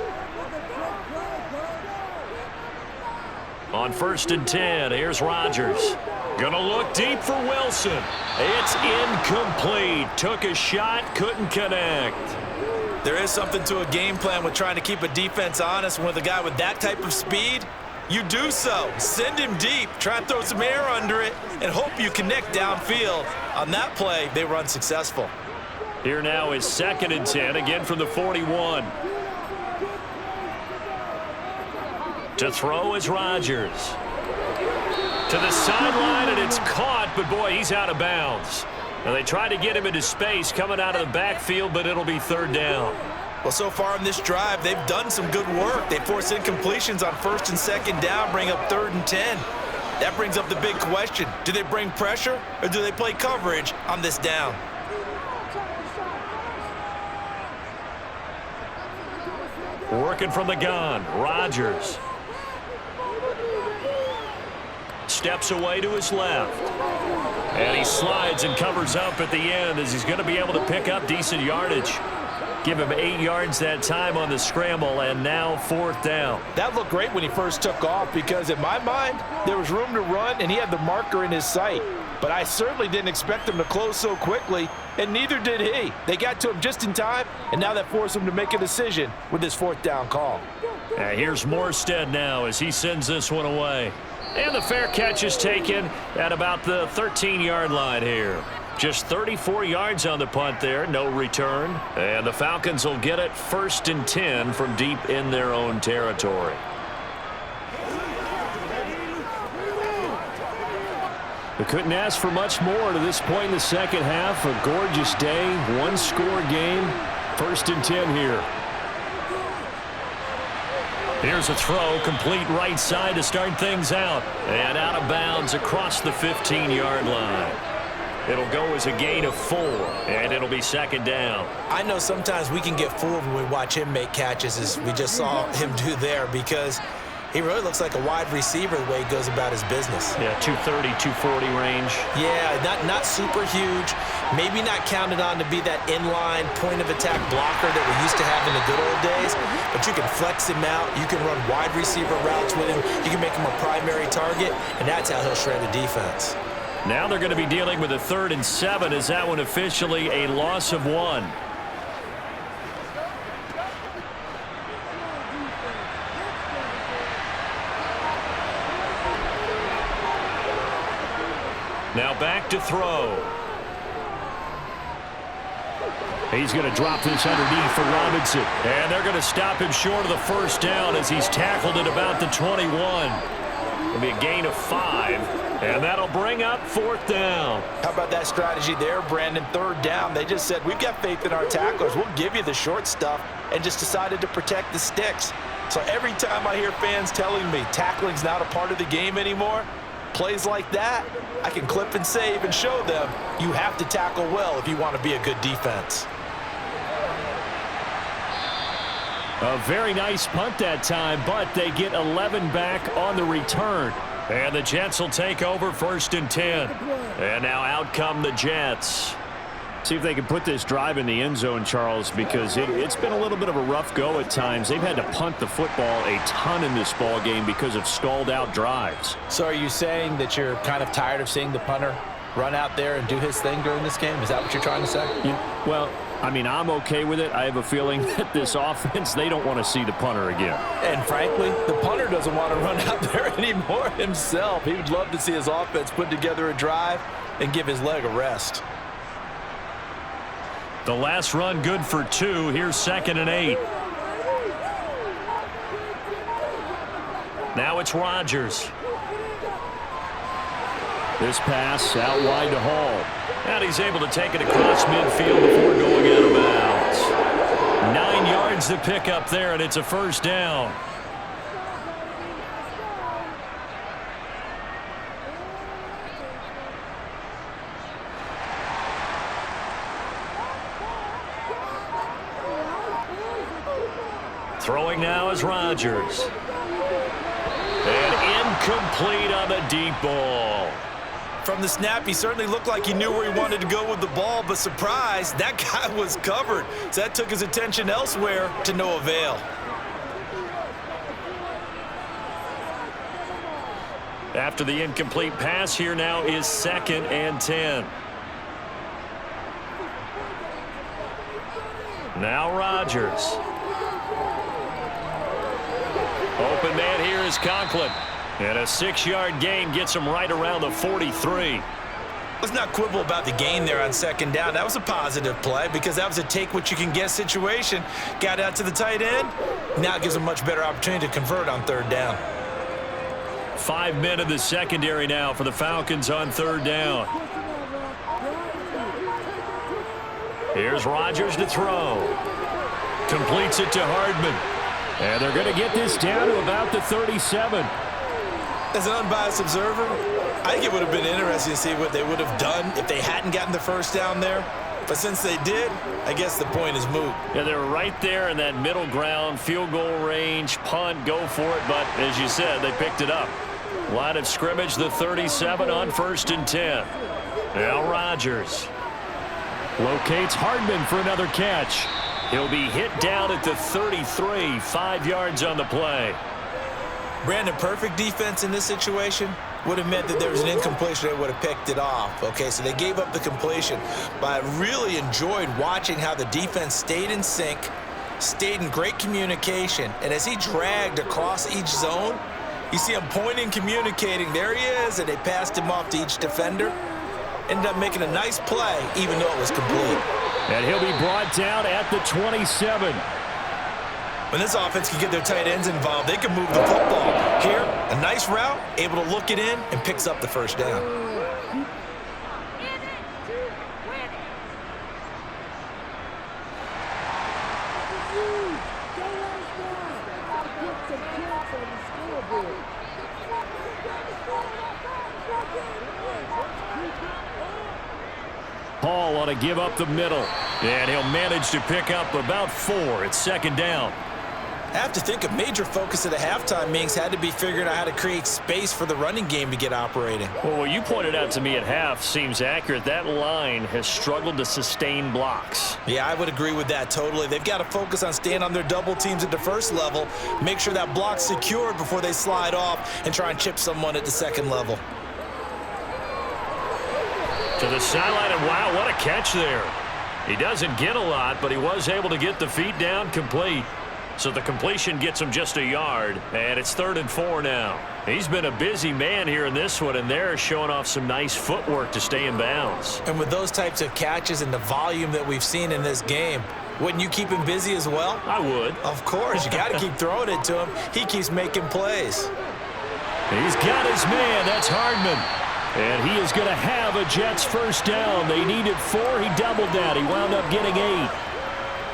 On 1st and 10, here's Rodgers. Gonna look deep for Wilson. It's incomplete. Took a shot, couldn't connect. There is something to a game plan with trying to keep a defense honest. With a guy with that type of speed, you do so. Send him deep, try and throw some air under it, and hope you connect downfield. On that play, they were unsuccessful. Here now is 2nd and 10, again from the 41. To throw is Rodgers. To the sideline, and it's caught, but boy, he's out of bounds. Now they try to get him into space coming out of the backfield, but it'll be 3rd down. Well, so far in this drive, they've done some good work. They force incompletions on 1st and 2nd down, bring up 3rd and 10. That brings up the big question. Do they bring pressure, or do they play coverage on this down? Working from the gun, Rodgers. Steps away to his left. And he slides and covers up at the end as he's going to be able to pick up decent yardage. Give him 8 yards that time on the scramble, and now 4th down. That looked great when he first took off because, in my mind, there was room to run, and he had the marker in his sight. But I certainly didn't expect him to close so quickly, and neither did he. They got to him just in time, and now that forced him to make a decision with his 4th down call. Here's Morstead now as he sends this one away. And the fair catch is taken at about the 13-yard line here. Just 34 yards on the punt there, no return. And the Falcons will get it 1st and 10 from deep in their own territory. We couldn't ask for much more to this point in the second half. A gorgeous day, one-score game. 1st and 10 here. Here's a throw, complete right side to start things out. And out of bounds across the 15-yard line. It'll go as a gain of 4, and it'll be 2nd down. I know sometimes we can get fooled when we watch him make catches, as we just saw him do there, because he really looks like a wide receiver the way he goes about his business. Yeah, 230, 240 range. Yeah, not super huge. Maybe not counted on to be that inline point-of-attack blocker that we used to have in the good old days, but you can flex him out. You can run wide receiver routes with him. You can make him a primary target, and that's how he'll shred a defense. Now they're going to be dealing with a 3rd and 7 as that one officially a loss of 1. Now back to throw. He's going to drop this underneath for Robinson. And they're going to stop him short of the 1st down as he's tackled at about the 21. It'll be a gain of 5, and that'll bring up 4th down. How about that strategy there, Brandon? 3rd down. They just said, we've got faith in our tacklers. We'll give you the short stuff, and just decided to protect the sticks. So every time I hear fans telling me tackling's not a part of the game anymore, plays like that, I can clip and save and show them you have to tackle well if you want to be a good defense. A very nice punt that time, but they get 11 back on the return. And the Jets will take over 1st and 10. And now out come the Jets. See if they can put this drive in the end zone, Charles, because it's been a little bit of a rough go at times. They've had to punt the football a ton in this ball game because of stalled out drives. So are you saying that you're kind of tired of seeing the punter run out there and do his thing during this game? Is that what you're trying to say? Well, I mean, I'm okay with it. I have a feeling that this offense, they don't want to see the punter again. And frankly, the punter doesn't want to run out there anymore himself. He would love to see his offense put together a drive and give his leg a rest. The last run good for 2. Here's 2nd and 8. Now it's Rodgers. This pass out wide to Hall. And he's able to take it across midfield before going out of bounds. 9 yards to pick up there, and it's a 1st down. Throwing now is Rodgers. And incomplete on the deep ball. From the snap, he certainly looked like he knew where he wanted to go with the ball, but surprise, that guy was covered. So that took his attention elsewhere to no avail. After the incomplete pass, here now is 2nd and 10. Now Rodgers. Open man here is Conklin. And a 6-yard gain gets him right around the 43. Let's not quibble about the gain there on 2nd down. That was a positive play because that was a take-what-you-can-get situation. Got out to the tight end. Now it gives him a much better opportunity to convert on 3rd down. 5 men in the secondary now for the Falcons on 3rd down. Here's Rodgers to throw. Completes it to Hardman. And they're going to get this down to about the 37. As an unbiased observer, I think it would have been interesting to see what they would have done if they hadn't gotten the 1st down there. But since they did, I guess the point is moot. Yeah, they were right there in that middle ground, field goal range, punt, go for it. But as you said, they picked it up. Line of scrimmage, the 37 on 1st and 10. Now Rodgers locates Hardman for another catch. He'll be hit down at the 33, 5 yards on the play. Brandon, perfect defense in this situation would have meant that there was an incompletion. They would have picked it off. Okay, so they gave up the completion. But I really enjoyed watching how the defense stayed in sync, stayed in great communication. And as he dragged across each zone, you see him pointing, communicating. There he is, and they passed him off to each defender. Ended up making a nice play, even though it was complete. And he'll be brought down at the 27. When this offense can get their tight ends involved, they can move the football. Here, a nice route, able to look it in, and picks up the 1st down. Hall ought to give up the middle. And he'll manage to pick up about 4. It's 2nd down. I have to think a major focus of the halftime meetings had to be figuring out how to create space for the running game to get operating. Well, what you pointed out to me at half seems accurate. That line has struggled to sustain blocks. Yeah, I would agree with that totally. They've got to focus on staying on their double teams at the 1st level, make sure that block's secured before they slide off and try and chip someone at the 2nd level. To the sideline, and wow, what a catch there. He doesn't get a lot, but he was able to get the feet down complete. So the completion gets him just a yard, and it's 3rd and 4 now. He's been a busy man here in this one, and they're showing off some nice footwork to stay in bounds. And with those types of catches and the volume that we've seen in this game, wouldn't you keep him busy as well? I would. Of course, you got to keep throwing it to him. He keeps making plays. He's got his man. That's Hardman. And he is going to have a Jets 1st down. They needed 4. He doubled that. He wound up getting 8.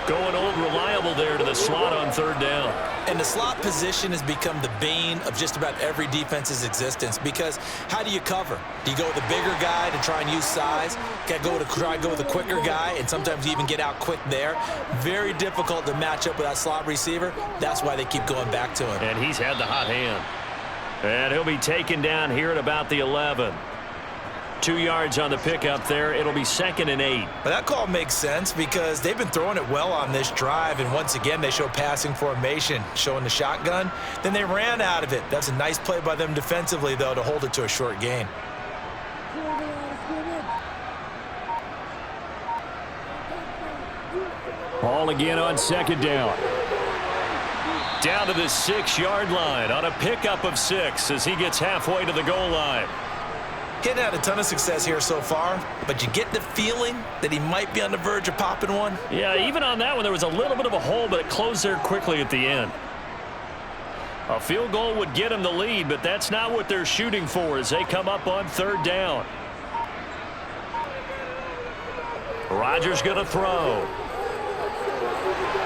Going old reliable there to the slot on 3rd down. And the slot position has become the bane of just about every defense's existence because how do you cover? Do you go with the bigger guy to try and use size? Got to try and go with the quicker guy, and sometimes you even get out quick there. Very difficult to match up with that slot receiver. That's why they keep going back to him. And he's had the hot hand. And he'll be taken down here at about the 11. 2 yards on the pickup there. It'll be 2nd and 8. But that call makes sense because they've been throwing it well on this drive, and once again they show passing formation, showing the shotgun. Then they ran out of it. That's a nice play by them defensively, though, to hold it to a short gain. Ball again on 2nd down. Down to the 6-yard line on a pickup of 6 as he gets halfway to the goal line. Getting had a ton of success here so far, but you get the feeling that he might be on the verge of popping one. Yeah, even on that one, there was a little bit of a hole, but it closed there quickly at the end. A field goal would get him the lead, but that's not what they're shooting for as they come up on 3rd down. Rodgers going to throw.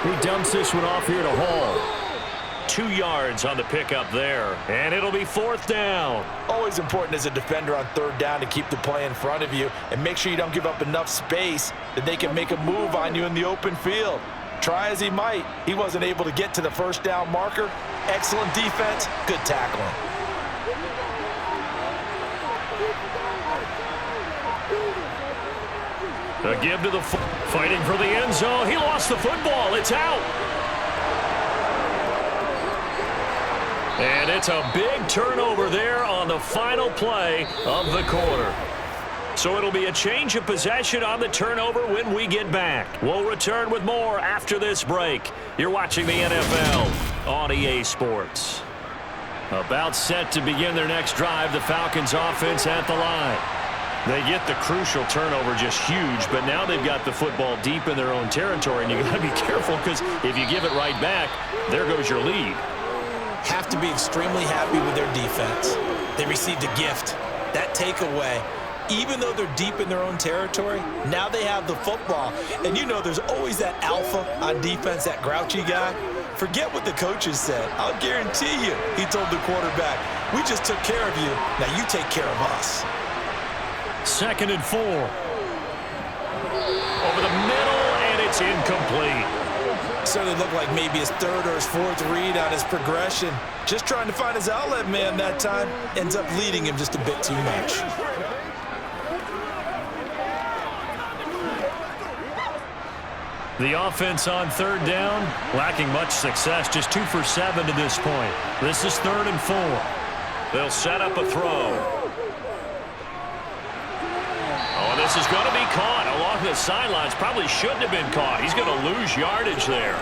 He dumps this one off here to Hall. 2 yards on the pickup there, and it'll be 4th down. Always important as a defender on 3rd down to keep the play in front of you and make sure you don't give up enough space that they can make a move on you in the open field. try as he might, he wasn't able to get to the first down marker. Excellent defense, good tackling. A give to the fighting for the end zone. He lost the football. It's out. And it's a big turnover there on the final play of the quarter. So it'll be a change of possession on the turnover when we get back. We'll return with more after this break. You're watching the NFL on EA Sports. About set to begin their next drive, the Falcons offense at the line. They get the crucial turnover, just huge, but now they've got the football deep in their own territory, and you got to be careful because if you give it right back, there goes your lead. Have to be extremely happy with their defense. They received a gift. That takeaway, even though they're deep in their own territory, now they have the football. And you know there's always that alpha on defense, that grouchy guy. Forget what the coaches said. I'll guarantee you, he told the quarterback, we just took care of you. Now you take care of us. 2nd and 4. Over the middle, and it's incomplete. Certainly looked like maybe his third or his fourth read on his progression. Just trying to find his outlet man that time. Ends up leading him just a bit too much. The offense on 3rd down, lacking much success, just 2 for 7 to this point. This is 3rd and 4. They'll set up a throw. Oh, this is going to be caught along the sidelines. Probably shouldn't have been caught. He's going to lose yardage there.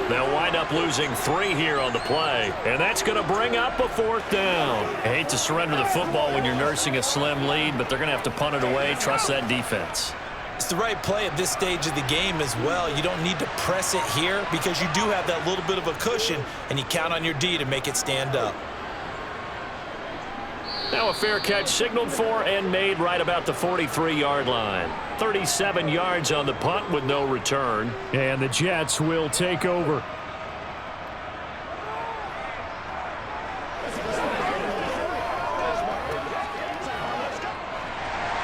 They'll wind up losing 3 here on the play, and that's going to bring up a 4th down. I hate to surrender the football when you're nursing a slim lead, but they're going to have to punt it away. Trust that defense. It's the right play at this stage of the game as well. You don't need to press it here because you do have that little bit of a cushion, and you count on your D to make it stand up. Now a fair catch signaled for and made right about the 43-yard line. 37 yards on the punt with no return. And the Jets will take over.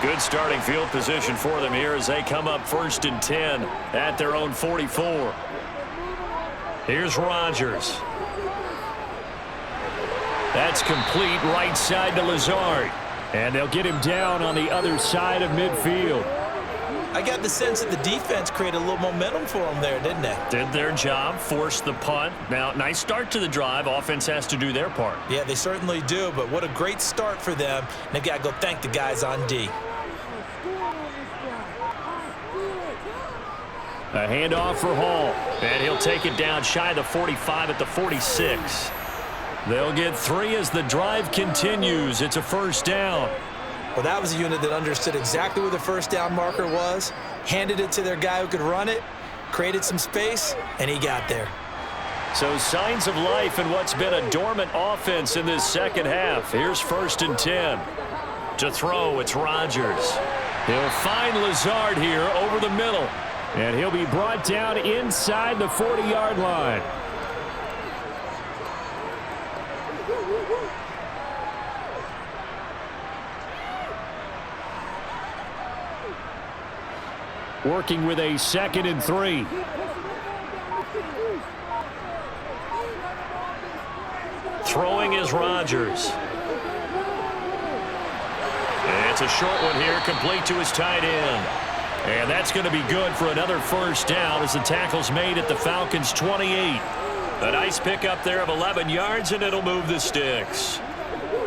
Good starting field position for them here as they come up 1st and 10 at their own 44. Here's Rodgers. That's complete right side to Lazard. And they'll get him down on the other side of midfield. I got the sense that the defense created a little momentum for them there, didn't they? Did their job, forced the punt. Now, nice start to the drive. Offense has to do their part. Yeah, they certainly do, but what a great start for them. And they've got to go thank the guys on D. A handoff for Hall. And he'll take it down shy of the 45 at the 46. They'll get 3 as the drive continues. It's a 1st down. Well, that was a unit that understood exactly where the first down marker was, handed it to their guy who could run it, created some space, and he got there. So signs of life in what's been a dormant offense in this second half. Here's 1st and 10. To throw, it's Rodgers. He'll find Lazard here over the middle. And he'll be brought down inside the 40-yard line. Working with a 2nd and 3. Throwing is Rodgers. And it's a short one here, complete to his tight end. And that's going to be good for another 1st down as the tackle's made at the Falcons' 28. A nice pickup there of 11 yards, and it'll move the sticks.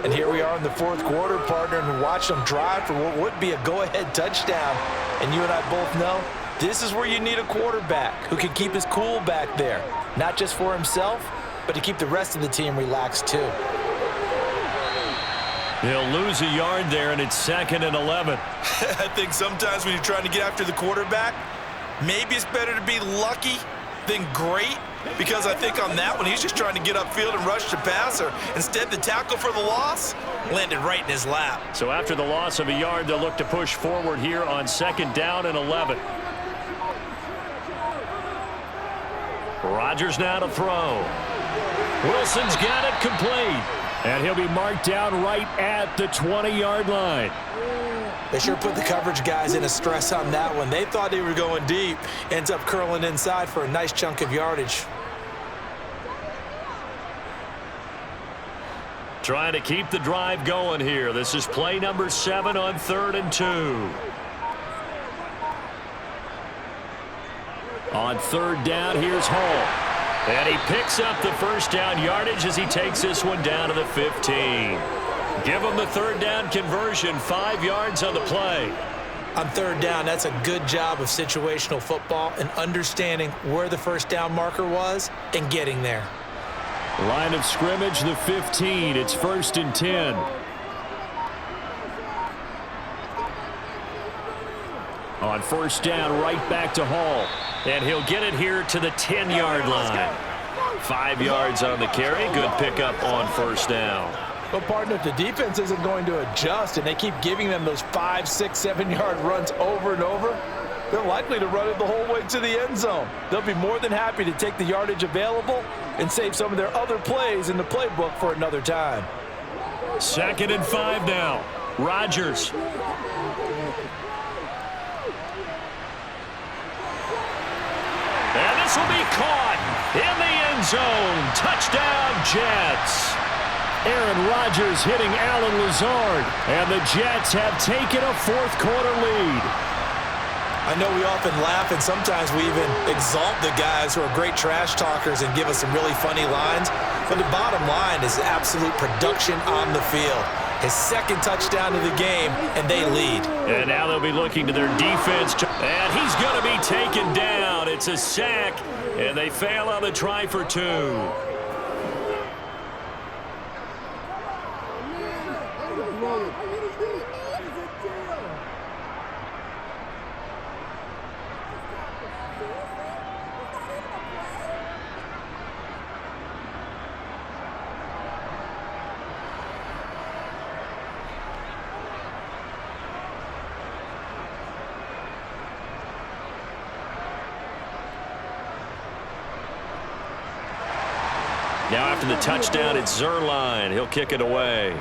And here we are in the 4th quarter, partner, and watch them drive for what would be a go-ahead touchdown. And you and I both know this is where you need a quarterback who can keep his cool back there, not just for himself, but to keep the rest of the team relaxed too. They'll lose a yard there, and it's 2nd and 11. I think sometimes when you're trying to get after the quarterback, maybe it's better to be lucky than great, because I think on that one, he's just trying to get upfield and rush the passer. Instead, the tackle for the loss landed right in his lap. So after the loss of a yard, they'll look to push forward here on 2nd down and 11. Rodgers now to throw. Wilson's got it complete. And he'll be marked down right at the 20-yard line. They sure put the coverage guys in a stress on that one. They thought they were going deep. Ends up curling inside for a nice chunk of yardage. Trying to keep the drive going here. This is play number 7 on 3rd and 2. On 3rd down, here's Hall. And he picks up the first down yardage as he takes this one down to the 15. Give him the 3rd down conversion, 5 yards on the play. On 3rd down, that's a good job of situational football and understanding where the first down marker was and getting there. Line of scrimmage, the 15. It's 1st and 10. On 1st down, right back to Hall. And he'll get it here to the 10-yard line. 5 yards on the carry. Good pickup on 1st down. Well, partner, if the defense isn't going to adjust and they keep giving them those 5, 6, 7-yard runs over and over, they're likely to run it the whole way to the end zone. They'll be more than happy to take the yardage available and save some of their other plays in the playbook for another time. 2nd and 5 now. Rodgers. And this will be caught in the end zone. Touchdown, Jets. Aaron Rodgers hitting Allen Lazard. And the Jets have taken a 4th quarter lead. I know we often laugh and sometimes we even exalt the guys who are great trash talkers and give us some really funny lines. But the bottom line is absolute production on the field. His 2nd touchdown of the game, and they lead. And now they'll be looking to their defense. And he's going to be taken down. It's a sack, and they fail on the try for 2. Now after the touchdown, it's Zerline. He'll kick it away.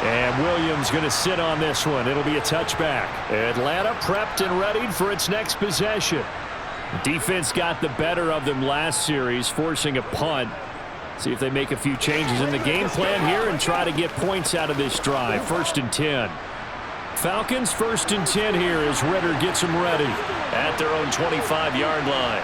And Williams going to sit on this one. It'll be a touchback. Atlanta prepped and readied for its next possession. Defense got the better of them last series, forcing a punt. See if they make a few changes in the game plan here and try to get points out of this drive. 1st and 10. Falcons 1st and 10 here as Ritter gets them ready. At their own 25-yard line.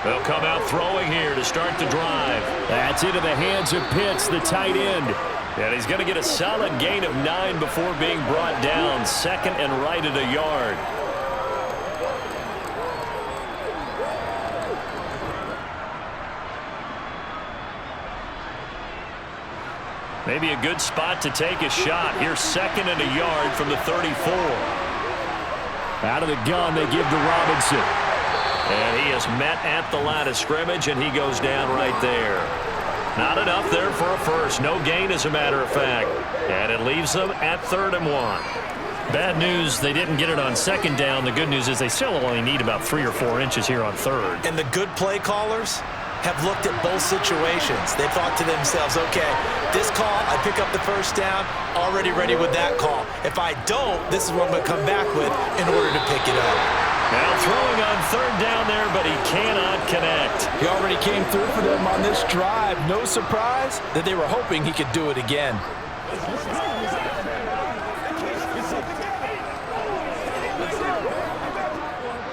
They'll come out throwing here to start the drive. That's into the hands of Pitts, the tight end. And he's going to get a solid gain of 9 before being brought down. 2nd and right at a yard. Maybe a good spot to take a shot. Here's 2nd and a yard from the 34. Out of the gun, they give to Robinson. And he is met at the line of scrimmage, and he goes down right there. Not enough there for a first. No gain, as a matter of fact. And it leaves them at 3rd and 1. Bad news, they didn't get it on 2nd down. The good news is they still only need about 3 or 4 inches here on 3rd. And the good play callers have looked at both situations. They thought to themselves, okay, this call, I pick up the first down, already ready with that call. If I don't, this is what I'm going to come back with in order to pick it up. Now throwing on 3rd down there, but he cannot connect. He already came through for them on this drive. No surprise that they were hoping he could do it again.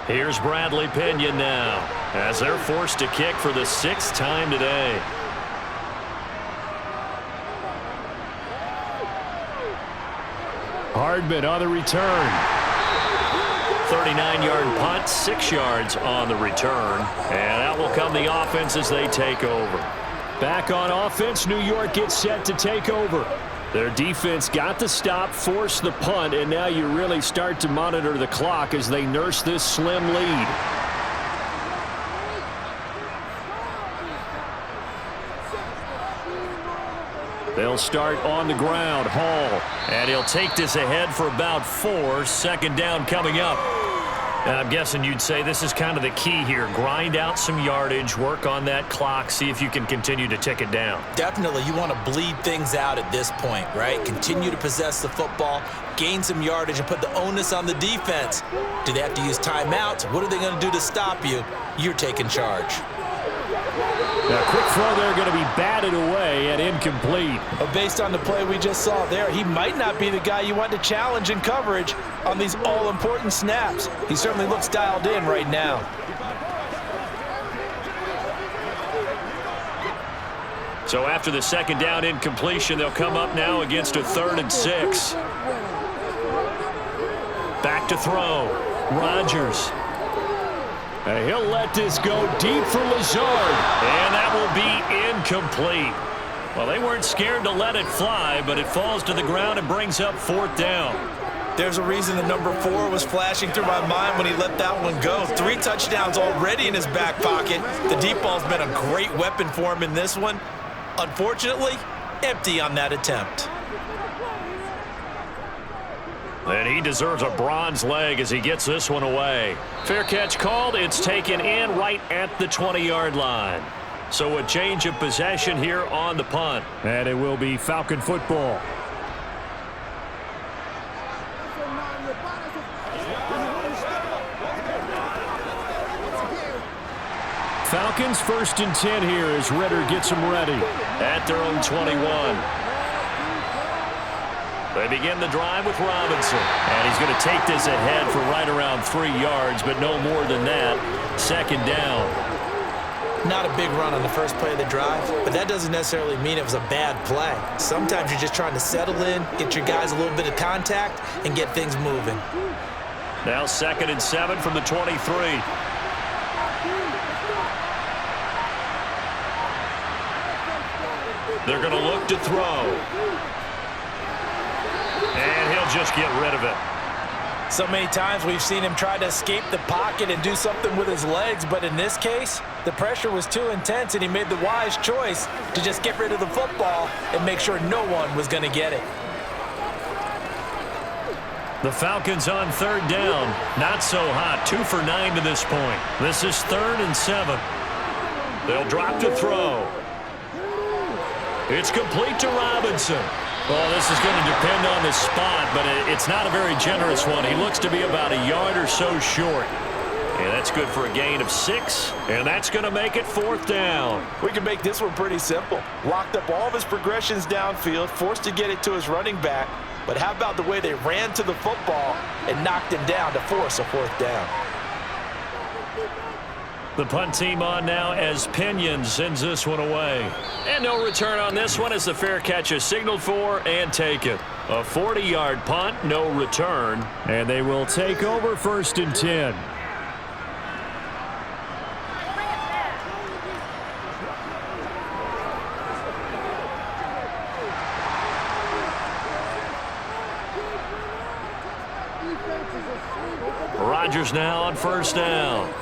Here's Bradley Pinion now, as they're forced to kick for the 6th time today. Hardman on the return. 39-yard punt, 6 yards on the return. And out will come the offense as they take over. Back on offense, New York gets set to take over. Their defense got the stop, forced the punt, and now you really start to monitor the clock as they nurse this slim lead. They'll start on the ground. Hall. And he'll take this ahead for about 4. 2nd down coming up. And I'm guessing you'd say this is kind of the key here. Grind out some yardage, work on that clock, see if you can continue to tick it down. Definitely, you want to bleed things out at this point, right? Continue to possess the football, gain some yardage, and put the onus on the defense. Do they have to use timeouts? What are they going to do to stop you? You're taking charge. A quick throw there going to be batted away and incomplete. But based on the play we just saw there, he might not be the guy you want to challenge in coverage on these all-important snaps. He certainly looks dialed in right now. So after the second down incompletion, they'll come up now against a 3rd and 6. Back to throw. Rodgers. And he'll let this go deep for Lazard. And that will be incomplete. Well, they weren't scared to let it fly, but it falls to the ground and brings up 4th down. There's a reason the number 4 was flashing through my mind when he let that one go. 3 touchdowns already in his back pocket. The deep ball's been a great weapon for him in this one. Unfortunately, empty on that attempt. And he deserves a bronze leg as he gets this one away. Fair catch called. It's taken in right at the 20-yard line. So a change of possession here on the punt. And it will be Falcon football. Falcons 1st and 10 here as Ritter gets them ready. At their own 21. They begin the drive with Robinson. And he's going to take this ahead for right around 3 yards, but no more than that. 2nd down. Not a big run on the first play of the drive, but that doesn't necessarily mean it was a bad play. Sometimes you're just trying to settle in, get your guys a little bit of contact, and get things moving. Now 2nd and 7 from the 23. They're going to look to throw. And he'll just get rid of it. So many times we've seen him try to escape the pocket and do something with his legs, but in this case, the pressure was too intense and he made the wise choice to just get rid of the football and make sure no one was going to get it. The Falcons on 3rd down. Not so hot. 2 for 9 to this point. This is 3rd and 7. They'll drop to throw. It's complete to Robinson. Well, this is going to depend on the spot, but it's not a very generous one. He looks to be about a yard or so short. And that's good for a gain of 6. And that's going to make it 4th down. We can make this one pretty simple. Locked up all of his progressions downfield, forced to get it to his running back. But how about the way they ran to the football and knocked him down to force a 4th down? The punt team on now as Pinion sends this one away. And no return on this one as the fair catch is signaled for and taken. A 40-yard punt, no return. And they will take over 1st and 10. Rodgers now on 1st down.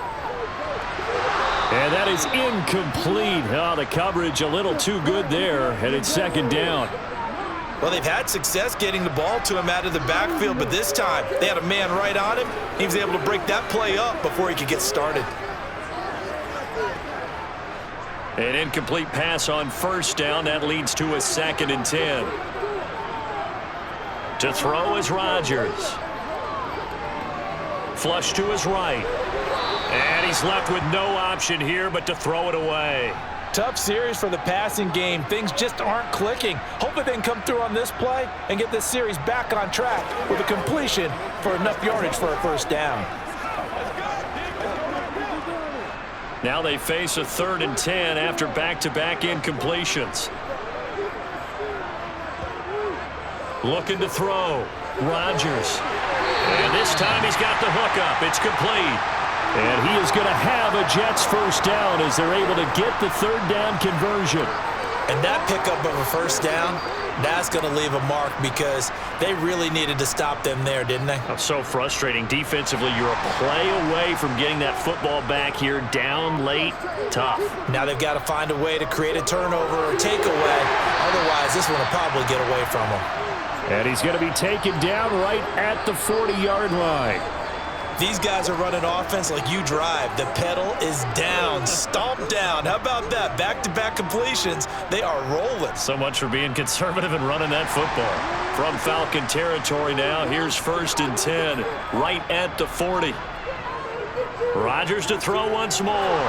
And that is incomplete. Oh, the coverage a little too good there, and it's 2nd down. Well, they've had success getting the ball to him out of the backfield, but this time they had a man right on him. He was able to break that play up before he could get started. An incomplete pass on 1st down. That leads to a 2nd and 10. To throw is Rodgers. Flush to his right. And he's left with no option here but to throw it away. Tough series for the passing game. Things just aren't clicking. Hopefully they can come through on this play and get this series back on track with a completion for enough yardage for a 1st down. Now they face a 3rd and 10 after back-to-back incompletions. Looking to throw. Rodgers. And this time he's got the hook up. It's complete. And he is going to have a Jets 1st down as they're able to get the 3rd down conversion. And that pickup of a 1st down, that's going to leave a mark because they really needed to stop them there, didn't they? Oh, so frustrating. Defensively, you're a play away from getting that football back here. Down late, tough. Now they've got to find a way to create a turnover or takeaway. Otherwise, this one will probably get away from them. And he's going to be taken down right at the 40-yard line. these guys are running offense like you drive, the pedal is down, stomp down. How about that? Back-to-back completions. They are rolling. So much for being conservative and running that football. From Falcon territory now, here's 1st and 10, right at the 40. Rodgers to throw once more.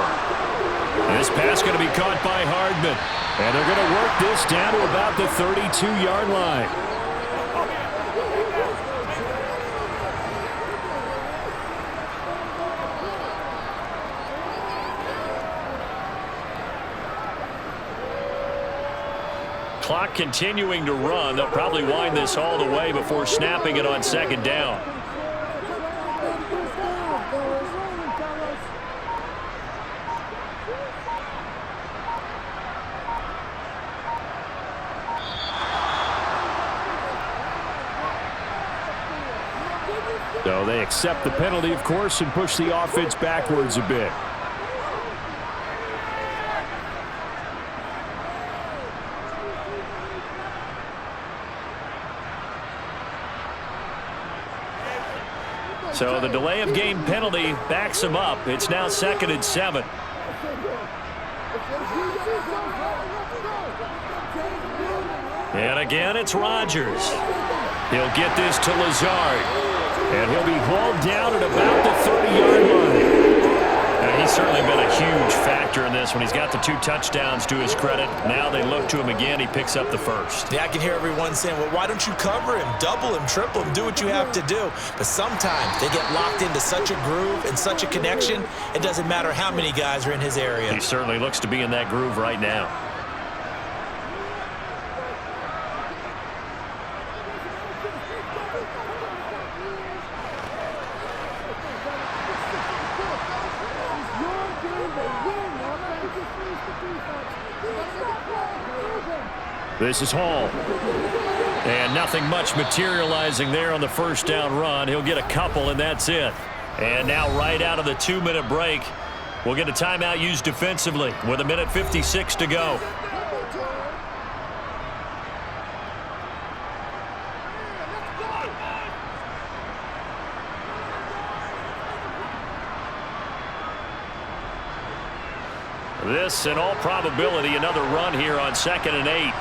This pass going to be caught by Hardman. And they're going to work this down to about the 32-yard line. Clock continuing to run. They'll probably wind this all the way before snapping it on 2nd down. So they accept the penalty, of course, and push the offense backwards a bit. So the delay of game penalty backs him up. It's now 2nd and 7. And again, it's Rodgers. He'll get this to Lazard. And he'll be hauled down at about the 30-yard line. And he's certainly been a huge factor in this when he's got the 2 touchdowns to his credit. Now they look to him again. He picks up the 1st. Yeah, I can hear everyone saying, well, why don't you cover him, double him, triple him, do what you have to do. But sometimes they get locked into such a groove and such a connection, it doesn't matter how many guys are in his area. He certainly looks to be in that groove right now. This is Hall. And nothing much materializing there on the 1st down run. He'll get a couple, and that's it. And now right out of the 2-minute break, we'll get a timeout used defensively with 1:56 to go. This, in all probability, another run here on 2nd and 8.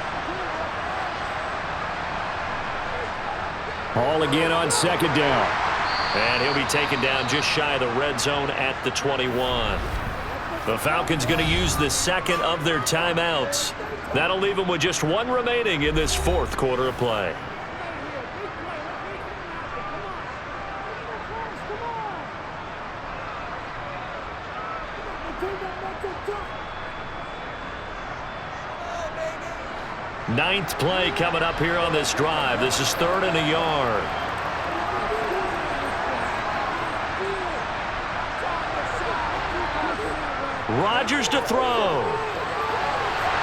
Hall again on 2nd down. And he'll be taken down just shy of the red zone at the 21. The Falcons going to use the 2nd of their timeouts. That'll leave them with just 1 remaining in this 4th quarter of play. Ninth play coming up here on this drive. This is 3rd and a yard. Rodgers to throw.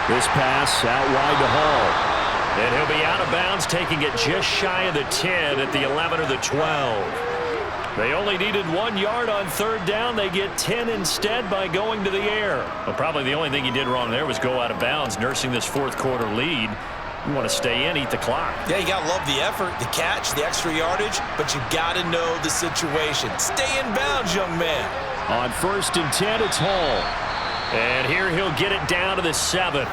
This pass out wide to Hall. And he'll be out of bounds, taking it just shy of the 10 at the 11 or the 12. They only needed 1 yard on 3rd down. They get 10 instead by going to the air. Well, probably the only thing he did wrong there was go out of bounds, nursing this 4th quarter lead. You want to stay in, eat the clock. Yeah, you got to love the effort, the catch, the extra yardage, but you got to know the situation. Stay in bounds, young man. On 1st and 10, it's Hall. And here he'll get it down to the 7.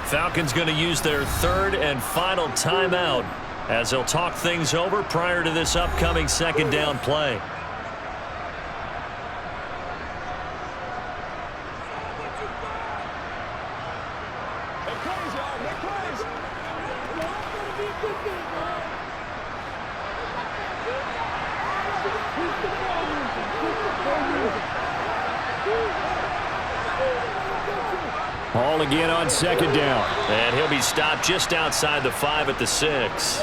Falcons going to use their 3rd and final timeout as they'll talk things over prior to this upcoming 2nd down play. Hall again on 2nd down. And he'll be stopped just outside the 5 at the 6.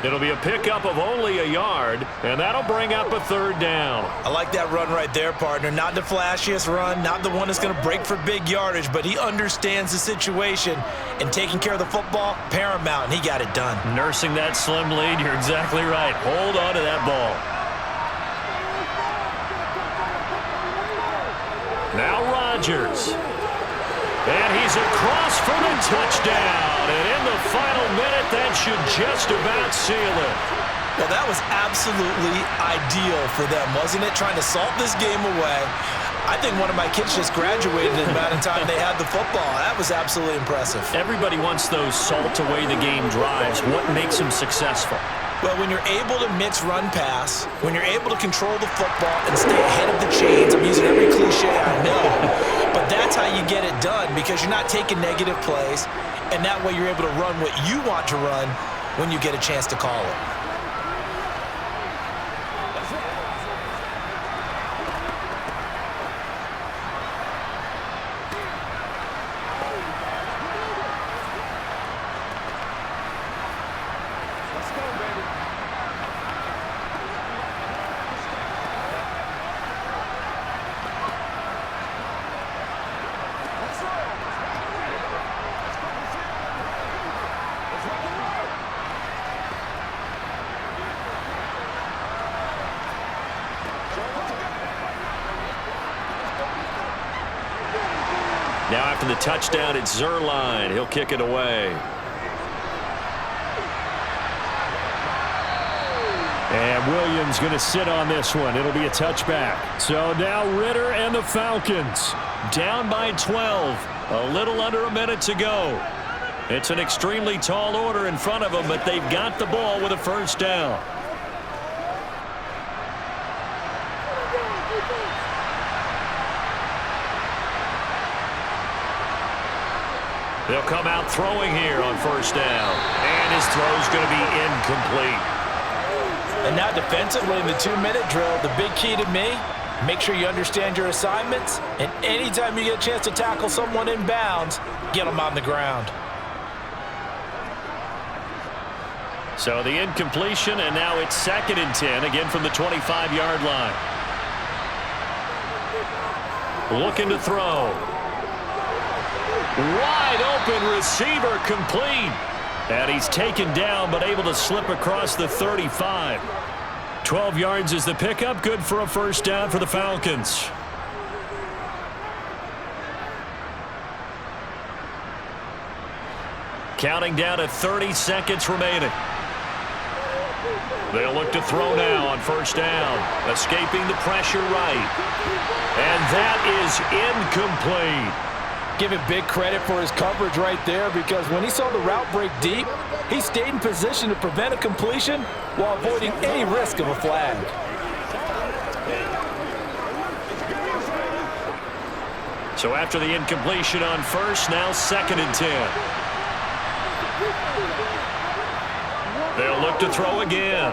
It'll be a pickup of only a yard, and that'll bring up a 3rd down. I like that run right there, partner. Not the flashiest run, not the one that's going to break for big yardage, but he understands the situation, and taking care of the football, paramount, and he got it done. Nursing that slim lead, you're exactly right. Hold on to that ball. Now Rodgers. And he's across for the touchdown. And in the final minute, that should just about seal it. Well, that was absolutely ideal for them, wasn't it? Trying to salt this game away. I think one of my kids just graduated in the amount of time they had the football. That was absolutely impressive. Everybody wants those salt-away-the-game drives. What makes them successful? Well, when you're able to mix run-pass, when you're able to control the football and stay ahead of the chains, I'm using every cliche I know, but that's how you get it done because you're not taking negative plays, and that way you're able to run what you want to run when you get a chance to call it. Now after the touchdown, it's Zerline. He'll kick it away. And Williams going to sit on this one. It'll be a touchback. So now Ritter and the Falcons Down by 12. A little under a minute to go. It's an extremely tall order in front of them, but they've got the ball with a first down. They'll come out throwing here on first down. And his throw's going to be incomplete. And now defensively in the 2-minute drill, the big key to me, make sure you understand your assignments, and anytime you get a chance to tackle someone in bounds, get them on the ground. So the incompletion, and now it's 2nd and 10, again from the 25-yard line. Looking to throw. Wide open receiver complete. And he's taken down but able to slip across the 35. 12 yards is the pickup. Good for a first down for the Falcons. Counting down to 30 seconds remaining. They'll look to throw now on first down. Escaping the pressure right. And that is incomplete. Give him big credit for his coverage right there because when he saw the route break deep, he stayed in position to prevent a completion while avoiding any risk of a flag. So after the incompletion on first, now 2nd and 10. They'll look to throw again.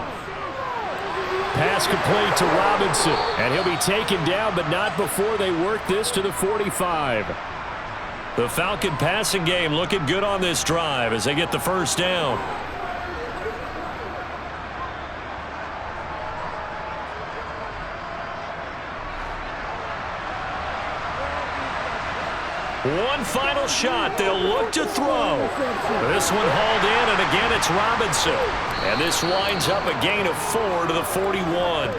Pass complete to Robinson, and he'll be taken down, but not before they work this to the 45. The Falcon passing game looking good on this drive as they get the first down. One final shot. They'll look to throw. This one hauled in, and again it's Robinson. And this winds up a gain of 4 to the 41.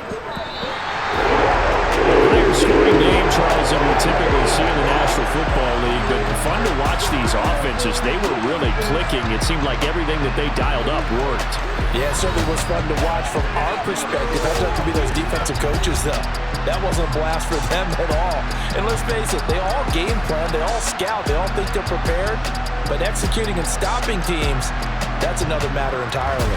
Higher scoring game, Charles, than we typically see in the National Football League, but fun to watch these offenses. They were really clicking. It seemed like everything that they dialed up worked. Yeah, it certainly was fun to watch from our perspective. That's up to be those defensive coaches, though. That wasn't a blast for them at all. And let's face it, they all game plan, they all scout, they all think they're prepared, but executing and stopping teams, that's another matter entirely.